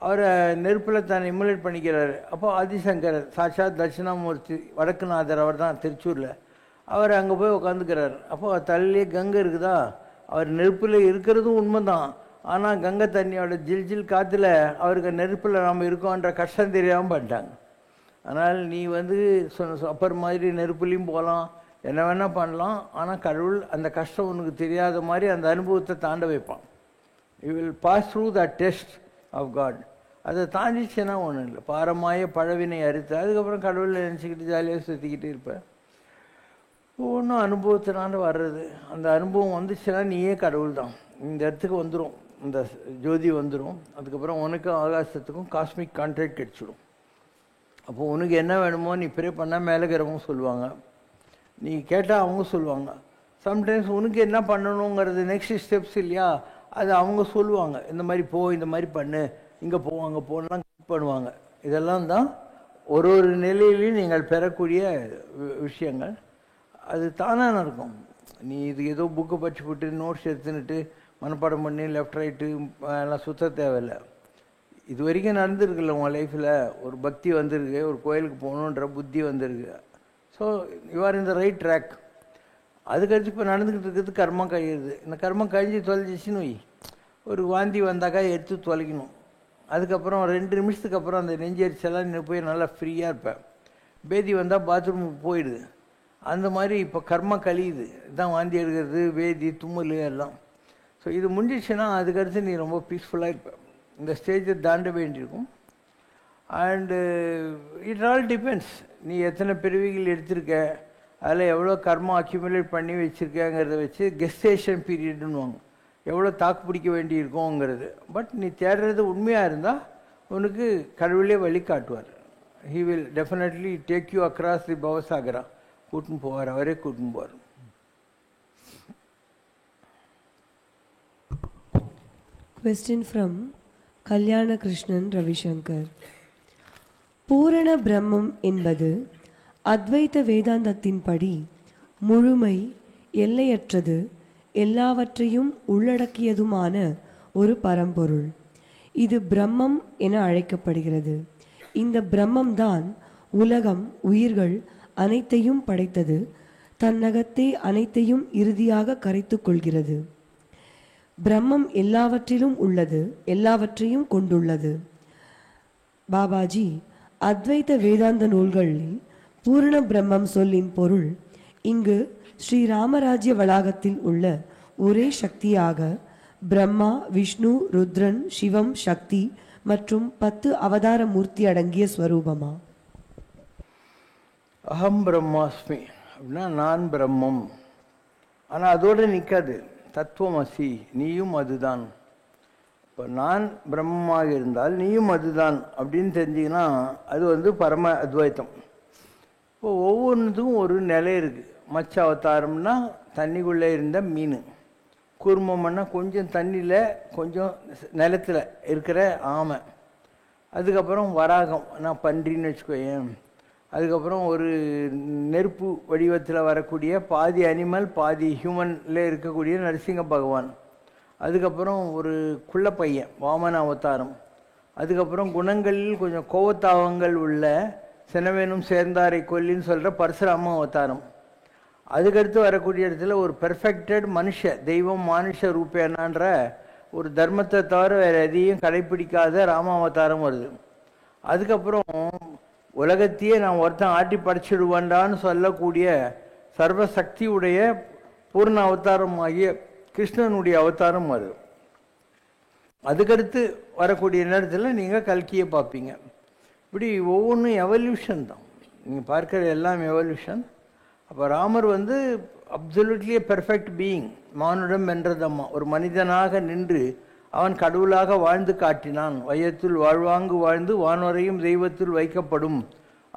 அவரை நெருப்பில் தான் இமுலேட் பண்ணிக்கிறாரு. அப்போ ஆதிசங்கரர் சாட்சாத் தட்சிணாமூர்த்தி வடக்குநாதர், அவர் தான் திருச்சூரில், அவர் அங்கே போய் உட்காந்துக்கிறார். அப்போ தள்ளியே கங்கை இருக்குதா, அவர் நெருப்பில் இருக்கிறதும் உண்மை தான். ஆனால் கங்கை தண்ணியோட ஜில் காற்றுல அவருக்கு நெருப்பில் நாம் இருக்கோன்ற கஷ்டம் தெரியாமல் பண்ணிட்டாங்க. அதனால் நீ வந்து அப்பர் மாதிரி நெருப்புலையும் போகலாம், என்ன வேணால் பண்ணலாம். ஆனால் கடவுள் அந்த கஷ்டம் உனக்கு தெரியாத மாதிரி அந்த அனுபவத்தை தாண்ட வைப்பான். You will pass through the test of God. அதை தாண்டிச்சுன்னா ஒன்றும் இல்லை. பாரமாய பழவினை அறுத்து அதுக்கப்புறம் கடவுளை நினச்சிக்கிட்டு ஜாலியாக சுற்றிக்கிட்டு இருப்பேன். ஒன்றும் அனுபவத்தினால வர்றது. அந்த அனுபவம் வந்துச்சுன்னா நீயே கடவுள் தான். இந்த இடத்துக்கு வந்துடும், இந்த ஜோதி வந்துடும். அதுக்கப்புறம் உனக்கும் ஆகாசத்துக்கும் காஸ்மிக் கான்ட்ராக்ட் கிடச்சிடும். அப்போ உனக்கு என்ன வேணுமோ நீ ப்ரே பண்ணால் மேலகிறவங்க சொல்லுவாங்க, நீ கேட்டால் அவங்க சொல்லுவாங்க. சம்டைம்ஸ் உனக்கு என்ன பண்ணணுங்கிறது நெக்ஸ்ட் ஸ்டெப்ஸ் இல்லையா, அது அவங்க சொல்லுவாங்க. இந்த மாதிரி போ, இந்த மாதிரி பண்ணு, இங்கே போ, அங்கே போகலாம் பண்ணுவாங்க. இதெல்லாம் தான் ஒரு நிலையிலையும் நீங்கள் பெறக்கூடிய விஷயங்கள். அது தானாக நடக்கும். நீ இது ஏதோ புக்கை படிச்சு போட்டு நோட்ஸ் எடுத்துன்னுட்டு மனப்பாடம் பண்ணி லெஃப்ட் ரைட்டு எல்லாம் சுத்த தேவையில்லை. இது வரைக்கும் நடந்துருக்குல்ல உங்கள் லைஃப்பில், ஒரு பக்தி வந்திருக்கு, ஒரு கோயிலுக்கு போகணுன்ற புத்தி வந்திருக்கு. So you are in the right track. அதுக்கடுத்து இப்போ நடந்துக்கிட்டு இருக்கிறது கர்மம் கழியுது. இந்த கர்மம் கழிஞ்சு தொலைஞ்சிச்சின்னு வை, ஒரு வாந்தி வந்தாக்கா எடுத்து தொலைக்கணும். அதுக்கப்புறம் 2 நிமிஷத்துக்கு அப்புறம் அந்த நெஞ்சரிச்செல்லாம் நீ போய் நல்லா ஃப்ரீயாக இருப்பேன். பேதி வந்தால் பாத்ரூமுக்கு போயிடுது. அந்த மாதிரி இப்போ கர்மா கழியுது. இதுதான் வாந்தி எடுக்கிறது, வேதி, தும்மல் எல்லாம். ஸோ இது முடிஞ்சிச்சுன்னா அதுக்கடுத்து நீ ரொம்ப பீஸ்ஃபுல்லாக இருப்ப. இந்த ஸ்டேஜை தாண்ட வேண்டியிருக்கும். அண்டு இட் ஆல் டிபெண்ட்ஸ், நீ எத்தனை பிறவிகள் எடுத்திருக்க, அதில் எவ்வளோ கர்மா அக்யூமுலேட் பண்ணி வச்சுருக்கேங்கிறத வச்சு கெஸ்டேஷன் பீரியட்னுவாங்க, எவ்வளோ தாக்கு பிடிக்க வேண்டியிருக்கோங்கிறது. பட் நீ தேடுறது உண்மையாக இருந்தால் உனக்கு கடவுளே வழி காட்டுவார். He will definitely take you across the பவசாகரா. கூட்டுன்னு போவார், அவரே கூட்டுன்னு போவார். Question from Kalyana Krishnan Ravishankar. பூரண பிரம்மம் என்பது அத்வைத வேதாந்தத்தின்படி முழுமை, எல்லையற்றது, எல்லாவற்றையும் உள்ளடக்கியதுமான ஒரு பரம்பொருள். இது பிரம்மம் என அழைக்கப்படுகிறது. இந்த பிரம்மம்தான் உலகம், உயிர்கள் அனைத்தையும் படைத்தது. தன்னகத்தே அனைத்தையும் இறுதியாக கரைத்து கொள்கிறது. பிரம்மம் எல்லாவற்றிலும் உள்ளது, எல்லாவற்றையும் கொண்டுள்ளது. பாபாஜி, அத்வைத வேதாந்த நூல்களில் பூரண பிரம்மம் சொல்லின் பொருள் இங்கு ஸ்ரீராமராஜ்ய வளாகத்தில் உள்ள ஒரே சக்தியாக பிரம்மா, விஷ்ணு, ருத்ரன், சிவம், சக்தி மற்றும் 10 அவதார மூர்த்தி அடங்கிய ஸ்வரூபமா? அகம் பிரம்மாஸ்மி அப்படின்னா நான் பிரம்மம். ஆனால் அதோடு நிற்காது. தத்துவமசி, நீயும் அதுதான். இப்போ நான் பிரம்மமாக இருந்தால் நீயும் அதுதான் அப்படின்னு தெரிஞ்சிங்கன்னா அது பரம அத்வைத்தம். இப்போ ஒவ்வொன்றுத்துக்கும் ஒரு நிலை இருக்குது. மச்ச அவதாரம்னா தண்ணிக்குள்ளே இருந்த மீன், கூர்மம்னா கொஞ்சம் தண்ணியில் கொஞ்சம் நிலத்தில் இருக்கிற ஆமை. அதுக்கப்புறம் வராகம், நான் பன்றின்னு வச்சுக்கோயேன். அதுக்கப்புறம் ஒரு நெருப்பு வடிவத்தில் வரக்கூடிய பாதி அனிமல் பாதி ஹியூமனில் இருக்கக்கூடிய நரசிங்க பகவான். அதுக்கப்புறம் ஒரு குள்ளப்பையன் வாமன அவதாரம். அதுக்கப்புறம் குணங்களில் கொஞ்சம் கோவத்தாவங்கள் உள்ள செனவேனும் சேர்ந்தாரை கொல்லின்னு சொல்கிற பரசுராம அவதாரம். அதுக்கடுத்து வரக்கூடிய இடத்துல ஒரு பெர்ஃபெக்டட் மனுஷ தெய்வம் மானுஷ ரூபேனான்ற ஒரு தர்மத்தை தவிர வேறு எதையும் கடைப்பிடிக்காத ராமாவதாரம் வருது. அதுக்கப்புறம் உலகத்தையே நான் ஒருத்தன் ஆட்டி படைச்சிடுவான்டான்னு சொல்லக்கூடிய சர்வசக்தி உடைய பூர்ண அவதாரம் ஆகிய கிருஷ்ணனுடைய அவதாரம் வருது. அதுக்கடுத்து வரக்கூடிய நேரத்தில் நீங்கள் கல்கியை பார்ப்பீங்க. இப்படி ஒவ்வொன்றும் எவல்யூஷன் தான். நீங்கள் பார்க்குற எல்லாம் எவல்யூஷன். அப்போ ராமர் வந்து அப்சல்யூட்லி பெர்ஃபெக்ட் பீயிங், மானுடம் வென்றதம்மா. ஒரு மனிதனாக நின்று அவன் கடவுளாக வாழ்ந்து காட்டினான். வையத்துள் வாழ்வாங்கு வாழ்ந்து வானோரையும் தெய்வத்தில் வைக்கப்படும்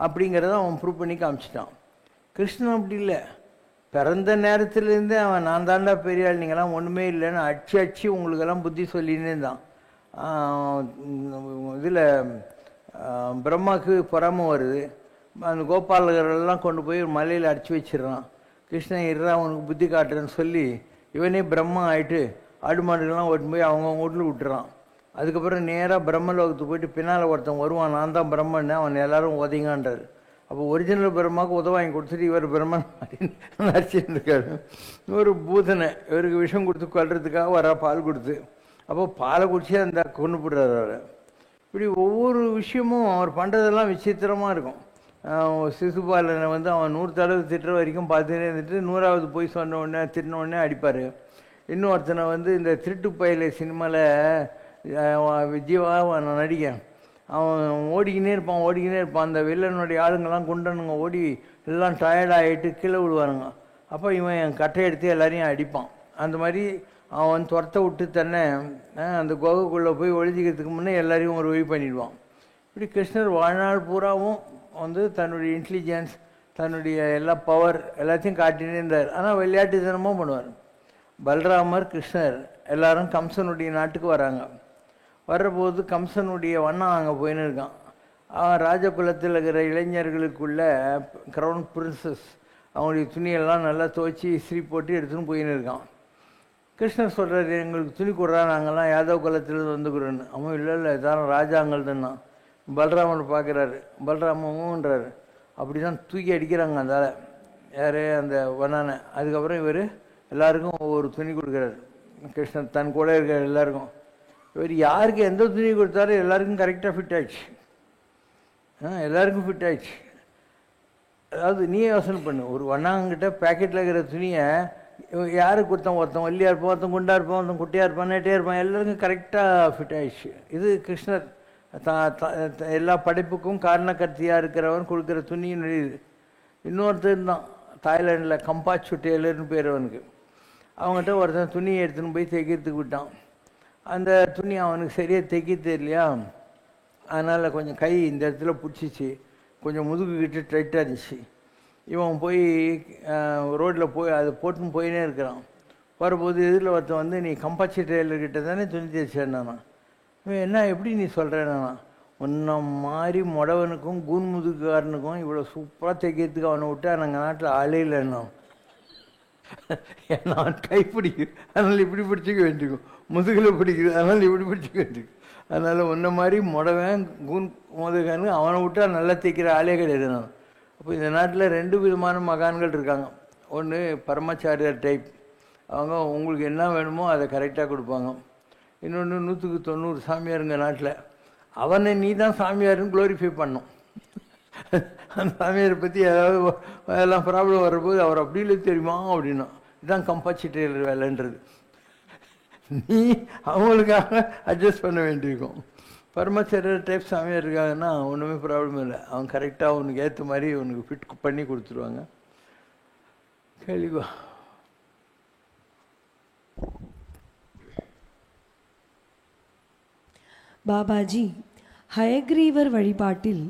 அப்படிங்கிறத அவன் ப்ரூவ் பண்ணி காமிச்சிட்டான். கிருஷ்ணன் அப்படி இல்லை. பிறந்த நேரத்துலேருந்தே அவன் நான் தாண்டா பெரிய ஆள், நீங்கள்லாம் ஒன்றுமே இல்லைன்னு அடிச்சு உங்களுக்கெல்லாம் புத்தி சொல்லினே தான். இதில் பிரம்மாவுக்கு பொறாமை வருது. அந்த கோபாலகரெல்லாம் கொண்டு போய் ஒரு மலையில் அடிச்சு வச்சிடறான். கிருஷ்ணன் இருறா அவனுக்கு புத்தி காட்டுறேன்னு சொல்லி இவனே பிரம்மா ஆகிட்டு ஆடு மாடுகள்லாம் ஓட்டு போய் அவங்க வீட்டில் விட்டுறான். அதுக்கப்புறம் நேராக பிரம்மலோகத்துக்கு போயிட்டு பின்னால் ஒருத்தன் வருவான், நான் தான் பிரம்மன்னு, அவன் எல்லாரும் உதவிங்கான்றார். அப்போ ஒரிஜினல் பிரம்மாவுக்கு உதவ வாங்கி கொடுத்துட்டு இவர் பிரம்மன் அப்படின்னு அடிச்சுட்டு இருக்காரு. ஒரு பூதனை இவருக்கு விஷம் கொடுத்து கொல்றதுக்காக வர பால் கொடுத்து, அப்போ பாலை குடிச்சு அந்த கொண்டு போடுறாரு அவர். இப்படி ஒவ்வொரு விஷயமும் அவர் பண்ணுறதெல்லாம் விசித்திரமாக இருக்கும். சிசுபாலனை வந்து அவன் 100 தடவை திட்டுற வரைக்கும் பார்த்துட்டே இருந்துட்டு 100வது போய் சொன்ன உடனே திட்டின உடனே அடிப்பார். இன்னொருத்தனை வந்து இந்த திருட்டு பயில சினிமாவில் விஜயவா நான் நடிகன், அவன் ஓடிக்கினே இருப்பான். அந்த வில்லனுடைய ஆளுங்கெல்லாம் குண்டனுங்க ஓடி எல்லாம் டயர்டாகிட்டு கீழே விடுவாருங்க. அப்போ இவன் என் கட்டை எடுத்து எல்லாரையும் அடிப்பான். அந்த மாதிரி அவன் துரத்த விட்டு தன்னை அந்த குகைக்குள்ளே போய் ஒழிஞ்சிக்கிறதுக்கு முன்னே எல்லாரையும் ஒரு வழி பண்ணிடுவான். இப்படி கிருஷ்ணர் வாழ்நாள் பூராவும் வந்து தன்னுடைய இன்டெலிஜென்ஸ், தன்னுடைய எல்லா பவர் எல்லாத்தையும் காட்டினே இருந்தார். ஆனால் விளையாட்டுத்தனமாக பண்ணுவார். பலராமர் கிருஷ்ணர் எல்லாரும் கம்சனுடைய நாட்டுக்கு வராங்க. வர்றபோது கம்சனுடைய வண்ணம் அங்கே போயின்னு இருக்கான். அவன் ராஜகுலத்தில் இருக்கிற இளைஞர்களுக்குள்ள க்ரௌன் பிரின்சஸ் அவங்களுடைய துணியெல்லாம் நல்லா துவைச்சி இஸ்திரி போட்டு எடுத்துன்னு போயின்னு இருக்கான். கிருஷ்ணர் சொல்கிறாரு, எங்களுக்கு துணி கொடுறா, நாங்கள்லாம் யாதவ் குலத்தில் வந்துக்கிறோன்னு. அவன் இல்லை இதான ராஜாங்கள் தானா. பலராமன் பார்க்குறாரு, பலராமன்றாரு. அப்படி தான் தூக்கி அடிக்கிறாங்க அந்தால யார் அந்த வண்ணானை. அதுக்கப்புறம் இவர் எல்லாருக்கும் ஒவ்வொரு துணி கொடுக்குறாரு. கிருஷ்ணன் தன் கூட இருக்கிற எல்லாருக்கும். இவர் யாருக்கு எந்த துணி கொடுத்தாலும் எல்லாருக்கும் கரெக்டாக ஃபிட் ஆயிடுச்சு. எல்லாருக்கும் ஃபிட் ஆயிடுச்சு. அதாவது நீயே யோசனை பண்ணு, ஒரு வண்ணாங்கிட்ட பேக்கெட்டில் இருக்கிற துணியை யாருக்கு கொடுத்தான்? ஒருத்தன் வள்ளியாக இருப்பான், ஒருத்தன் குண்டாக இருப்பான், ஒருத்தன் குட்டியாக இருப்பான், நெட்டையாக இருப்பான், எல்லாருக்கும் கரெக்டாக ஃபிட் ஆயிடுச்சு. இது கிருஷ்ணர் எல்லா படைப்புக்கும் காரணக்கர்த்தியாக இருக்கிறவன் கொடுக்குற துணின்னு இது. இன்னொருத்தர் தான் தாய்லாண்டில் கம்பாச்சு டெய்லர்னு பேர் அவனுக்கு. அவங்ககிட்ட ஒருத்தன் துணியை எடுத்துன்னு போய் தைக்கிறதுக்கு விட்டான். அந்த துணி அவனுக்கு சரியாக தைக்க தெரியலையா, அதனால் கொஞ்சம் கை இந்த இடத்துல பிடிச்சிச்சு, கொஞ்சம் முதுகுக்கிட்ட டைட்டாக இருந்துச்சு. இவன் போய் ரோட்டில் போய் அதை போட்டுன்னு போயினே இருக்கிறான். வரும்போது எதிரில் ஒருத்தன் வந்து, நீ கம்பாச்சி டெய்லர்கிட்ட தானே துணி தைச்சேன்னா. என்ன எப்படி நீ சொல்கிறேன்னா, உன்ன மாதிரி முடவனுக்கும் கூன் முதுகுக்காரனுக்கும் இவ்வளோ சூப்பராக தைக்கிறதுக்கு அவனை விட்டா நாங்கள் நாட்டில் ஆளே இல்லைன்னா. நான் கை பிடிக்கும் அதனால் இப்படி பிடிச்சிக்க வேண்டியிருக்கும், முதுகில் பிடிக்குது அதனால் இப்படி பிடிச்சிக்க வேண்டியிருக்கும். அதனால் உன்ன மாதிரி முடவன் கூன் முதுகானு அவனை விட்டா நல்லா தைக்கிற ஆளே கிடையாது நான். அப்போ இந்த நாட்டில் 2 விதமான மகான்கள் இருக்காங்க. ஒன்று பரமாச்சாரியார் டைப், அவங்க உங்களுக்கு என்ன வேணுமோ அதை கரெக்டாக கொடுப்பாங்க. இன்னொன்று 100க்கு 90 சாமியாருங்க நாட்டில். அவனை நீ தான் சாமியாருன்னு க்ளோரிஃபை பண்ணும். அந்த சாமியாரை பற்றி ஏதாவது எல்லாம் ப்ராப்ளம் வர்றபோது அவர் அப்படி இல்லை தெரியுமா அப்படின்னா, இதுதான் கம்பாச்சி டெய்லர் வேலைன்றது. நீ அவங்களுக்காக அட்ஜஸ்ட் பண்ண வேண்டியிருக்கும். பரமாச்சாரியர் டைப் சாமியார் இருக்காங்கன்னா ஒன்றுமே ப்ராப்ளம் இல்லை, அவங்க கரெக்டாக உனக்கு ஏற்ற மாதிரி உனக்கு ஃபிட் பண்ணி கொடுத்துருவாங்க. கேள்விவா. பாபாஜி, ஹயக்ரீவர் வழிபாட்டில்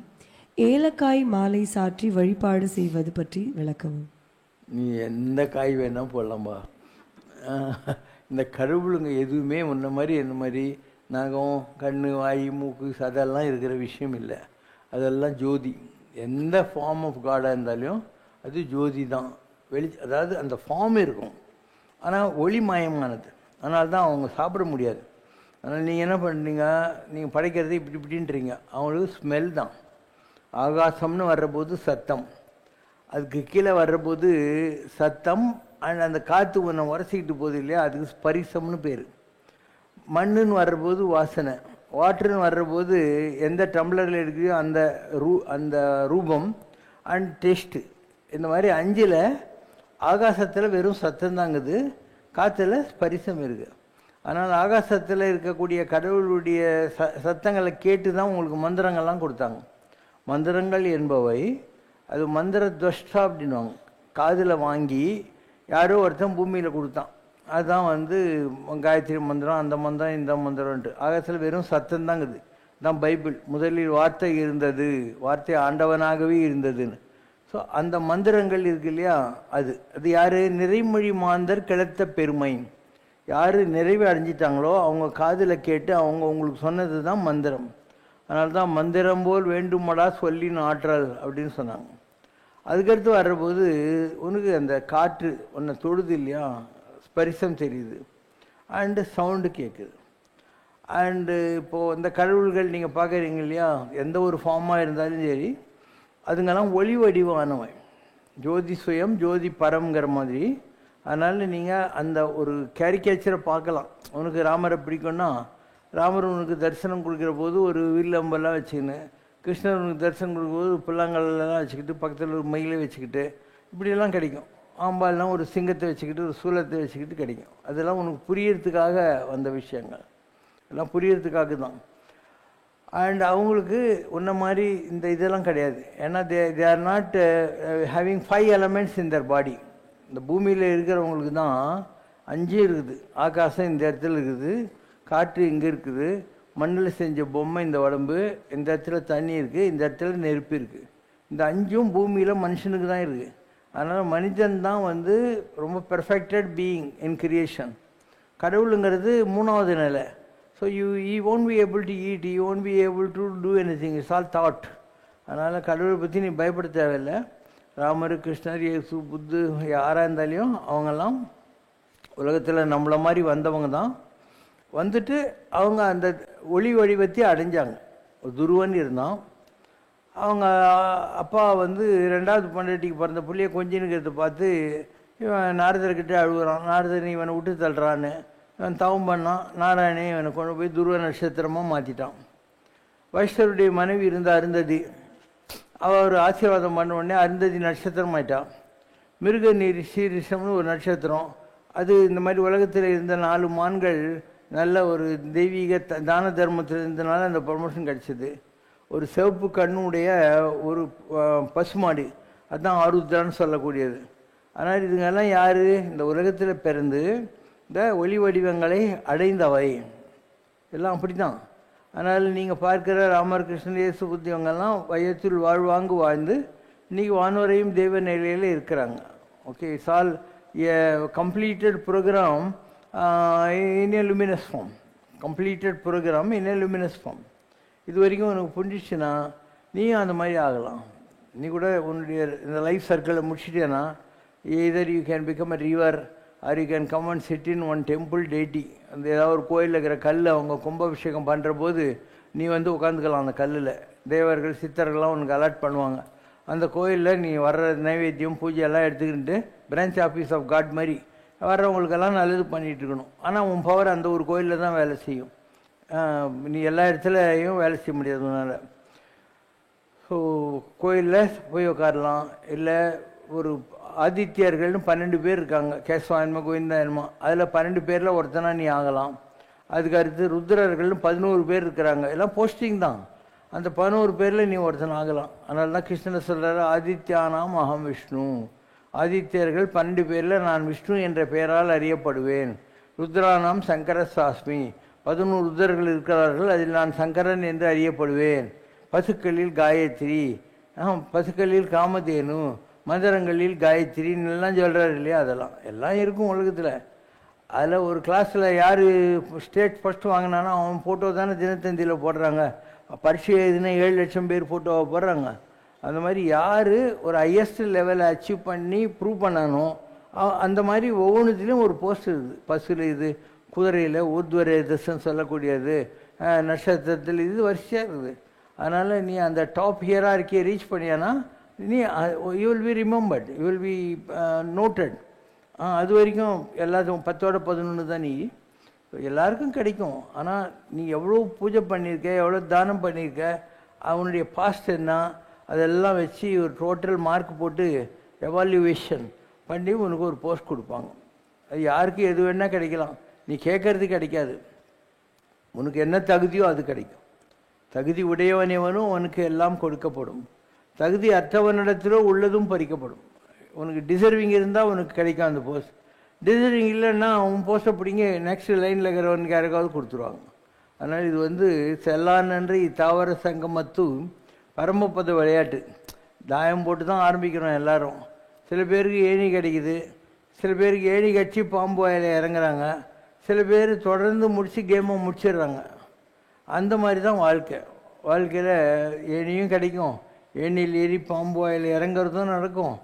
ஏலக்காய் மாலை சாற்றி வழிபாடு செய்வது பற்றி விளக்கவும். நீ எந்த காய் வேணால் போடலாம்பா. இந்த கடவுளுங்க எதுவுமே முன்ன மாதிரி என்ன மாதிரி நகம் கண் வாய் மூக்கு அதெல்லாம் இருக்கிற விஷயம் இல்லை. அதெல்லாம் ஜோதி. எந்த ஃபார்ம் ஆஃப் காடாக இருந்தாலும் அது ஜோதி தான். அதாவது அந்த ஃபார்ம் இருக்கும், ஆனால் ஒளி மயமானது. அதனால தான் அவங்க சாப்பிட முடியாது. அதனால் நீங்கள் என்ன பண்ணுறீங்க, நீங்கள் படைக்கிறது இப்படி இப்படின்றீங்க, அவங்களுக்கு ஸ்மெல் தான். ஆகாசம்னு வர்றபோது சத்தம், அதுக்கு கீழே வர்றபோது சத்தம், அண்ட் அந்த காற்று ஒன்று உரசிக்கிட்டு போகுது இல்லையா, அதுக்கு ஸ்பரிசம்னு பேர். மண்ணுன்னு வர்றபோது வாசனை, வாட்டர்னு வர்றபோது எந்த டம்ளரில் எடுக்கையோ அந்த ரூபம் அண்ட் டேஸ்ட்டு. இந்த மாதிரி 5ல் ஆகாசத்தில் வெறும் சத்தம் தாங்குது, காற்றுல ஸ்பரிசம் இருக்குது. அதனால் ஆகாசத்தில் இருக்கக்கூடிய கடவுளுடைய சத்தங்களை கேட்டு தான் உங்களுக்கு மந்திரங்கள்லாம் கொடுத்தாங்க. மந்திரங்கள் என்பவை அது மந்திர துவஷ்டா அப்படின்வாங்க. காதில் வாங்கி யாரோ ஒருத்தன் பூமியில் கொடுத்தான், அதுதான் காயத்ரி மந்திரம், அந்த மந்திரம் இந்த மந்திரம்ன்ட்டு. ஆகாசத்தில் வெறும் சத்தம் தாங்குது. தான் பைபிள். முதலில் வார்த்தை இருந்தது, வார்த்தை ஆண்டவனாகவே இருந்ததுன்னு. ஸோ அந்த மந்திரங்கள் இருக்கு இல்லையா, அது யார்? நிறைமொழி மாந்தர் கிளத்த பெருமை. யார் நிறைவு அடைஞ்சிட்டாங்களோ அவங்க காதில் கேட்டு அவங்க உங்களுக்கு சொன்னது தான் மந்திரம். அதனால தான் மந்திரம் போல் வேண்டுமடா சொல்லின் ஆற்றல் அப்படின்னு சொன்னாங்க. அதுக்கடுத்து வர்றபோது உனக்கு அந்த காற்று ஒன்று தொடுது இல்லையா, ஸ்பரிசம் தெரியுது, அண்டு சவுண்டு கேட்குது. அண்டு இப்போது இந்த கடவுள்கள் நீங்கள் பார்க்குறீங்க இல்லையா, எந்த ஒரு ஃபார்மாக இருந்தாலும் சரி, அதுங்கெல்லாம் ஒளி வடிவானவை, ஜோதி சுயம் ஜோதி பரம்ங்கிற மாதிரி. அதனால் நீங்கள் அந்த ஒரு கேரிகேச்சரை பார்க்கலாம். உனக்கு ராமரை பிடிக்கும்னா ராமர் உனக்கு தரிசனம் கொடுக்குற போது ஒரு வில்லம்பெல்லாம் வச்சுக்கின்னு, கிருஷ்ணர் உனக்கு தரிசனம் கொடுக்கும்போது புல்லாங்கல்லாம் வச்சுக்கிட்டு, பக்கத்தில் ஒரு மயிலை வச்சுக்கிட்டு, இப்படியெல்லாம் கிடைக்கும். ஆம்பால்லாம் ஒரு சிங்கத்தை வச்சுக்கிட்டு, ஒரு சூலத்தை வச்சுக்கிட்டு கிடைக்கும். அதெல்லாம் உனக்கு புரியறதுக்காக வந்த விஷயங்கள், எல்லாம் புரியறதுக்காக தான். அண்ட் அவங்களுக்கு உன்ன மாதிரி இந்த இதெல்லாம் கிடையாது. ஏன்னா they are not having 5 elements இன் தர் பாடி. இந்த பூமியில் இருக்கிறவங்களுக்கு தான் 5 இருக்குது. ஆகாசம் இந்த இடத்துல இருக்குது, காற்று இங்கே இருக்குது, மண்ணில் செஞ்ச பொம்மை இந்த உடம்பு, இந்த இடத்துல தண்ணி இருக்குது, இந்த இடத்துல நெருப்பு இருக்குது. இந்த 5ம் பூமியில் மனுஷனுக்கு தான் இருக்குது. அதனால் மனிதன் தான் ரொம்ப பெர்ஃபெக்டட் பீயிங் இன் கிரியேஷன். கடவுளுங்கிறது 3வது நிலை. So you won't be able to eat, you won't be able to do anything, it's all thought. அதனால் கடவுளை பற்றி நீ பயப்பட தேவையில்லை. ராமர், கிருஷ்ணர், இயேசு, புத்து யாராக இருந்தாலையும் அவங்கெல்லாம் உலகத்தில் நம்மளை மாதிரி வந்தவங்க தான். வந்துட்டு அவங்க அந்த ஒளி வடிவத்தை அடைஞ்சாங்க. ஒரு துருவன் இருந்தான், அவங்க அப்பா 2வது பொண்டாட்டிக்கு பிறந்த பிள்ளைய கொஞ்சினுக்கிறத பார்த்து இவன் நாரதர்கிட்ட அழுகுறான். நாரதர் இவனை விட்டு தள்ளுறான்னு இவன் தவம் பண்ணான். நாராயணே இவனை கொண்டு போய் துருவ நட்சத்திரமாக மாற்றிட்டான். வைஷ்ணருடைய மனைவி இருந்த அருந்ததி, அவர் ஆசீர்வாதம் பண்ண உடனே அருந்ததி நட்சத்திரம் ஆயிட்டான். மிருக சீரிஷம்னு ஒரு நட்சத்திரம், அது இந்த மாதிரி உலகத்தில் இருந்த 4 மான்கள் நல்ல ஒரு தெய்வீக தான தர்மத்தில் இருந்தனால அந்த ப்ரமோஷன் கிடச்சிது. ஒரு சிவப்பு கண்ணுடைய ஒரு பசுமாடு, அதுதான் ஆருத்ரான்னு சொல்லக்கூடியது. ஆனால் இதுங்கெல்லாம் யார்? இந்த உலகத்தில் பிறந்து இந்த ஒளி வடிவங்களை அடைந்தவை எல்லாம் அப்படி தான். அதனால் நீங்கள் பார்க்கிற ராமர், கிருஷ்ணன், இயேசு, புத்தியவங்கெல்லாம் வயத்தில் வாழ்வாங்கு வாழ்ந்து இன்றைக்கி வானோரையும் தெய்வ நிலையில் இருக்கிறாங்க. Okay, it's all a completed programme in a luminous form. Completed programme in a luminous form. இது வரைக்கும் உனக்கு புரிஞ்சிச்சுன்னா நீயும் அந்த மாதிரி ஆகலாம். நீ கூட உன்னுடைய இந்த life சர்க்கிளை முடிச்சிட்டேன்னா either you can become a river or you can come and sit in one temple deity. அந்த ஏதாவது ஒரு கோயிலில் இருக்கிற கல் அவங்க கும்பாபிஷேகம் பண்ணுற போது நீ உட்காந்துக்கலாம் அந்த கல்லில். தேவர்கள் சித்தர்கள்லாம் உனக்கு அலர்ட் பண்ணுவாங்க. அந்த கோயிலில் நீ வர்ற நைவேத்தியம் பூஜையெல்லாம் எடுத்துக்கிட்டு பிரான்ச் ஆஃபீஸ் ஆஃப் காட் மாதிரி வர்றவங்களுக்கெல்லாம் நல்லது பண்ணிகிட்டு இருக்கணும். ஆனால் உன் பவர் அந்த ஒரு கோயிலில் தான் வேலை செய்யும். நீ எல்லா இடத்துலையும் வேலை செய்ய முடியாது உன்னால். ஸோ கோயிலில் போய் உட்காரலாம். இல்லை ஒரு ஆதித்யர்கள்னு 12 பேர் இருக்காங்க, கேசவாயன்மா, கோவிந்தாயன்மா, அதில் 12 பேரில் ஒருத்தனா நீ ஆகலாம். அதுக்கு அடுத்து ருத்ரர்கள்னு 11 பேர் இருக்கிறாங்க, எல்லாம் போஸ்டிங் தான். அந்த 11 பேரில் நீ ஒருத்தன் ஆகலாம். அதனால தான் கிருஷ்ணர் சொல்கிறார், ஆதித்யானாம் அகம் விஷ்ணு. ஆதித்யர்கள் 12 பேரில் நான் விஷ்ணு என்ற பெயரால் அறியப்படுவேன். ருத்ரானாம் சங்கர சாஸ்மி. 11 ருத்ரர்கள் இருக்கிறார்கள், அதில் நான் சங்கரன் என்று அறியப்படுவேன். பசுக்களில் காயத்ரி, பசுக்களில் காமதேனு, மந்திரங்களில் காயத்ரின்னு எல்லாம் சொல்கிறார் இல்லையா, அதெல்லாம் எல்லாம் இருக்கும் உலகத்தில். அதில் ஒரு கிளாஸில் யார் ஸ்டேட் ஃபஸ்ட்டு வாங்கினானோ அவன் ஃபோட்டோ தானே தினத்தந்தியில் போடுறாங்க. பரீட்சை எழுதினா 7 லட்சம் பேர் ஃபோட்டோவை போடுறாங்க. அந்த மாதிரி யார் ஒரு ஹையஸ்ட் லெவலை அச்சீவ் பண்ணி ப்ரூவ் பண்ணானோ அந்த மாதிரி ஒவ்வொன்றுத்துலேயும் ஒரு போஸ்ட் இருக்குது. பஸ்ஸில் இது, குதிரையில் ஊர்துவரை தசன்னு சொல்லக்கூடியது, நட்சத்திரத்தில் இது வரிசையாக இருக்குது. அதனால் நீ அந்த டாப் ஹியரார்க்கியை ரீச் பண்ணியானா நீ you will be remembered, you will be noted. அது வரைக்கும் எல்லாத்துக்கும் 10ஓட 11 தான் நீ, எல்லாருக்கும் கிடைக்கும். ஆனால் நீ எவ்வளோ பூஜை பண்ணியிருக்க, எவ்வளோ தானம் பண்ணியிருக்க, அவனுடைய பாஸ்ட் என்ன, அதெல்லாம் வச்சு ஒரு டோட்டல் மார்க் போட்டு எவால்யூவேஷன் பண்ணி உனக்கு ஒரு போஸ்ட் கொடுப்பாங்க. அது யாருக்கு எது வேணால் கிடைக்கலாம். நீ கேட்கறது கிடைக்காது. உனக்கு என்ன தகுதியோ அது கிடைக்கும். தகுதி உடையவனவனும் உனக்கு எல்லாம் கொடுக்கப்படும். தகுதி அற்றவனிடத்திலோ உள்ளதும் பறிக்கப்படும். உனக்கு டிசர்விங் இருந்தால் உனக்கு கிடைக்கும் அந்த போஸ்ட். டிசர்விங் இல்லைன்னா அவன் போஸ்ட்டை பிடிங்க நெக்ஸ்ட் லைனில் இருக்கிறவனுக்கு யாருக்காவது கொடுத்துருவாங்க. அதனால் இது செல்லானன்று இத்தாவர சங்கமத்து பரமபத விளையாட்டு. தாயம் போட்டு தான் ஆரம்பிக்கிறோம் எல்லாரும். சில பேருக்கு ஏணி கிடைக்குது, சில பேருக்கு ஏணி கட்சி பாம்பு வாயில் இறங்குறாங்க, சில பேர் தொடர்ந்து முடித்து கேமை முடிச்சிடுறாங்க. அந்த மாதிரி தான் வாழ்க்கை. வாழ்க்கையில் ஏணியும் கிடைக்கும், ஏணியில் ஏறி பாம்பு வாயில் இறங்குறதும் நடக்கும்.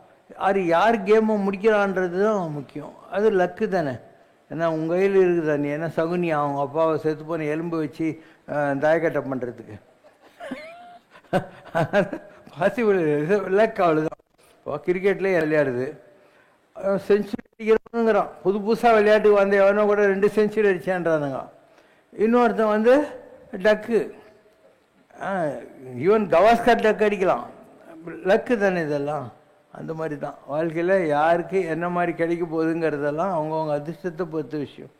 அது யார் கேமை முடிக்கிறான்றது தான் முக்கியம். அது லக்கு தானே. ஏன்னா உங்கள் கையில் இருக்குதா, நீ என்ன சகுனி அவங்க அப்பாவை செத்து போன எலும்பு வச்சு தாயக்கட்டை பண்ணுறதுக்கு பாசிபிள் லக். அவ்வளோதான். கிரிக்கெட்லேயே விளையாடுது, செஞ்சுரி அடிக்கிறவனுங்கிறான். புதுசாக விளையாட்டுக்கு வந்த எவனோ கூட 2 செஞ்சுரி அடிச்சான்றானுங்க. இன்னொருத்தன் டக்கு, ஈவன் கவாஸ்கர் டக்கு அடிக்கலாம். லக்கு தானே இதெல்லாம். அந்த மாதிரி தான் வாழ்க்கையில் யாருக்கு என்ன மாதிரி கிடைக்க போகுதுங்கிறதெல்லாம் அவங்கவுங்க அதிர்ஷ்டத்தை பொறுத்த விஷயம்.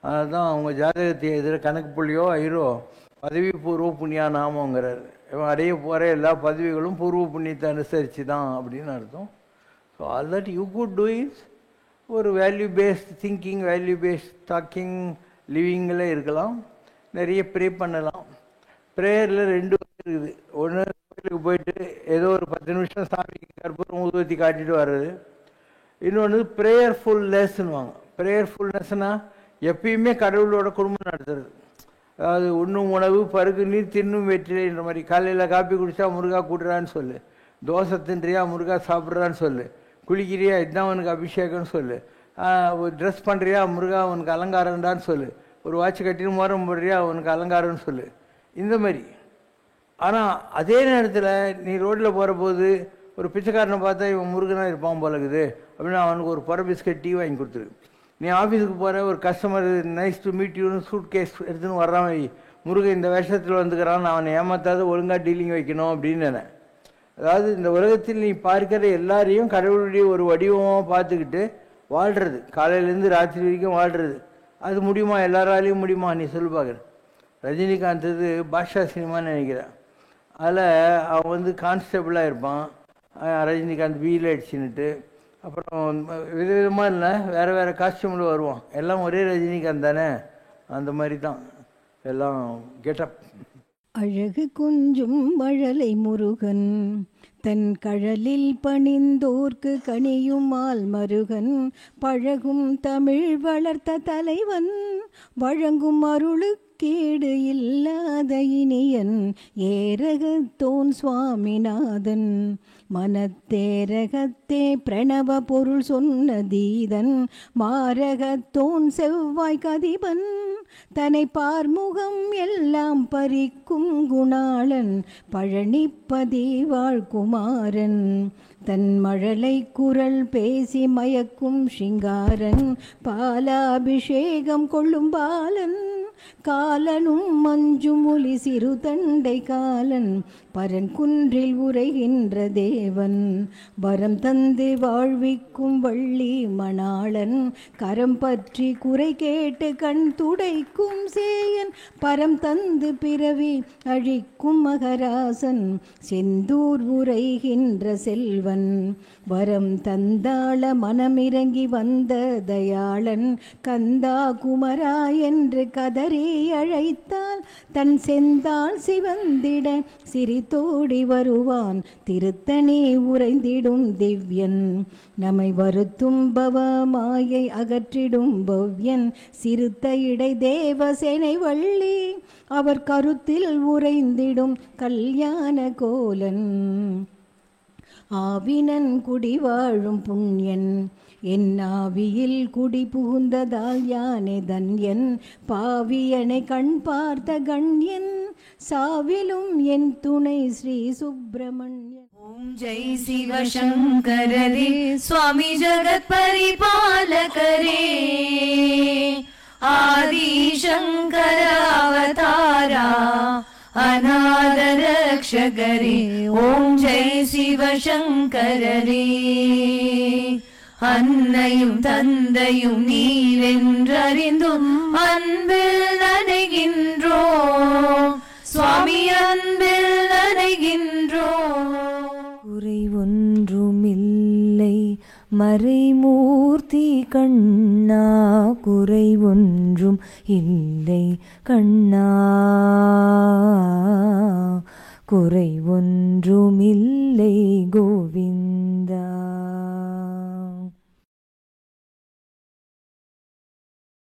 அதுதான் அவங்க ஜாதகத்தை எதிர கணக்கு புள்ளியோ ஐரோ பதவி பூர்வ புண்ணியா நாமங்கிறார். இவன் அடைய போகிற எல்லா பதவிகளும் பூர்வ புண்ணியத்தை அனுசரித்து தான் அப்படின்னு அர்த்தம். So all that you could do is ஒரு value based thinking, value based talking, லிவிங்கில் இருக்கலாம். நிறைய ப்ரே பண்ணலாம். ப்ரேயரில் 2 இருக்குது. ஒன்று கோயிலுக்கு போயிட்டு ஏதோ ஒரு 10 நிமிஷம் சாமிக்கு கற்பூரம் ஊதுவத்தி காட்டிட்டு வர்றது. இன்னொன்று ப்ரேயர்ஃபுல்னஸ்ன்னுவாங்க. ப்ரேயர்ஃபுல்னஸ்னால் எப்பயுமே கடவுளோட குடும்பம் நடத்துறது. அதாவது உண்ணும் உணவு பருகு நீர் தின்னும் வெற்றிலைன்ற மாதிரி. காலையில் காப்பி குடித்தா முருகா கூட்டுறான்னு சொல்லு, தோசை தின்றியா முருகா சாப்பிட்றான்னு சொல்லு, குளிக்கிறியா இதுதான் உனக்கு அபிஷேகம்னு சொல்லு, ட்ரெஸ் பண்ணுறியா முருகா உனக்கு அலங்காரம்டான்னு சொல்லு, ஒரு வாட்ச் கட்டின்னு மோரம் போடுறியா உனக்கு அலங்காரம்னு சொல்லு. இந்த மாதிரி. ஆனால் அதே நேரத்தில் நீ ரோட்டில் போகிற போது ஒரு பிச்சைக்காரனை பார்த்தா இவன் முருகனாக இருப்பான் போலக்குது அப்படின்னா அவனுக்கு ஒரு புற பிஸ்கட் டீ வாங்கி கொடுத்துரு. நீ ஆஃபீஸுக்கு போகிற ஒரு கஸ்டமர் நைஸ் டு மீட் யூன்னு சூட் கேஸ் எடுத்துன்னு வர்றான், முருகன் இந்த வேஷத்தில் வந்துக்கிறான், அவனை ஏமாத்தாத ஒழுங்காக டீலிங் வைக்கணும் அப்படின்னு நினை. அதாவது இந்த உலகத்தில் நீ பார்க்கிற எல்லாரையும் கடவுளுடைய ஒரு வடிவமாக பார்த்துக்கிட்டு வாழ்கிறது, காலையிலேருந்து ராத்திரி வரைக்கும் வாழ்கிறது. அது முடியுமா? எல்லாராலையும் முடியுமா? நீ சொல்லு பார்க்குற. ரஜினிகாந்த் இது பாஷா சினிமான்னு நினைக்கிறேன். அதில் அவன் கான்ஸ்டபிளாக இருப்பான். ரஜினிகாந்த் வீல் அடிச்சுன்னுட்டு அப்புறம் விதவிதமாக இல்லை வேறு வேறு காஸ்டியூமில் வருவான். எல்லாம் ஒரே ரஜினிகாந்த் தானே. அந்த மாதிரி தான் எல்லாம் கெட்டப். அழகு கொஞ்சும் மழலை முருகன் தன் கழலில் பணிந்தோர்க்கு கனியும் ஆல் மருகன் பழகும் தமிழ் வளர்த்த தலைவன் வழங்கும் அருளுக்கேடு இல்லாத இனியன் ஏரகத்தோன் சுவாமிநாதன் மனத்தேரகத்தே பிரணவ பொருள் சொன்ன தீதன் மாரகத்தோன் செவ்வாய் கதிபன் தன்னை பார்முகம் எல்லாம் பறிக்கும் குணாளன் பழனிப்பதி வாழ்குமாரன் தன் மழலை குரல் பேசி மயக்கும் சிங்காரன் பாலாபிஷேகம் கொள்ளும் பாலன் காலனும் மஞ்சும் ஒலி சிறு தண்டை காலன் பரன் குன்றில் உரைகின்ற தேவன் வரம் தந்து வாழ்விக்கும் வள்ளி மணாளன் கரம் பற்றி குறை கேட்டு கண் துடைக்கும் சேயன் பரம் தந்து பிறவி அழிக்கும் மகராசன் செந்தூர் உரைகின்ற செல்வன் வரம் தந்தாள மனமிறங்கி வந்த தயாளன் கந்தா குமரா என்று கதறி அழைத்தால் தன் செந்தாள் சிவந்திட சிறி துடித்தோடி வருவான் திருத்தணி உறைந்திடும் திவ்யன் நம்மை வருத்தும் பவ மாயை அகற்றிடும் பவ்யன் சிறுத்த இடை தேவசேனை வள்ளி அவர் கருத்தில் உறைந்திடும் கல்யாண கோலன் ஆவினன் குடி வாழும் புண்ணியன் என் ஆவியில் குடி புகுந்ததால் யானே தன்யன் பாவியனை கண் பார்த்த கண்யன் சாவிலும் என் துணை ஸ்ரீ சுப்பிரமணியன். ஓம் ஜெய் சிவசங்கரரே சுவாமி ஜகத் பரிபாலகரே ஆதி சங்கர அவதாரா அநாத ரக்ஷகரே. ஓம் ஜெய் சிவசங்கரரே அன்னையும் தந்தையும் நீரென்றறிந்தும் அன்பில் நனைகின்றோம் சுவாமி அன்பில் நனைகின்றோம். குறை ஒன்றுமில்லை மறைமூர்த்தி கண்ணா குறை ஒன்றும் இல்லை கண்ணா குறை ஒன்றுமில்லை கோவிந்தா.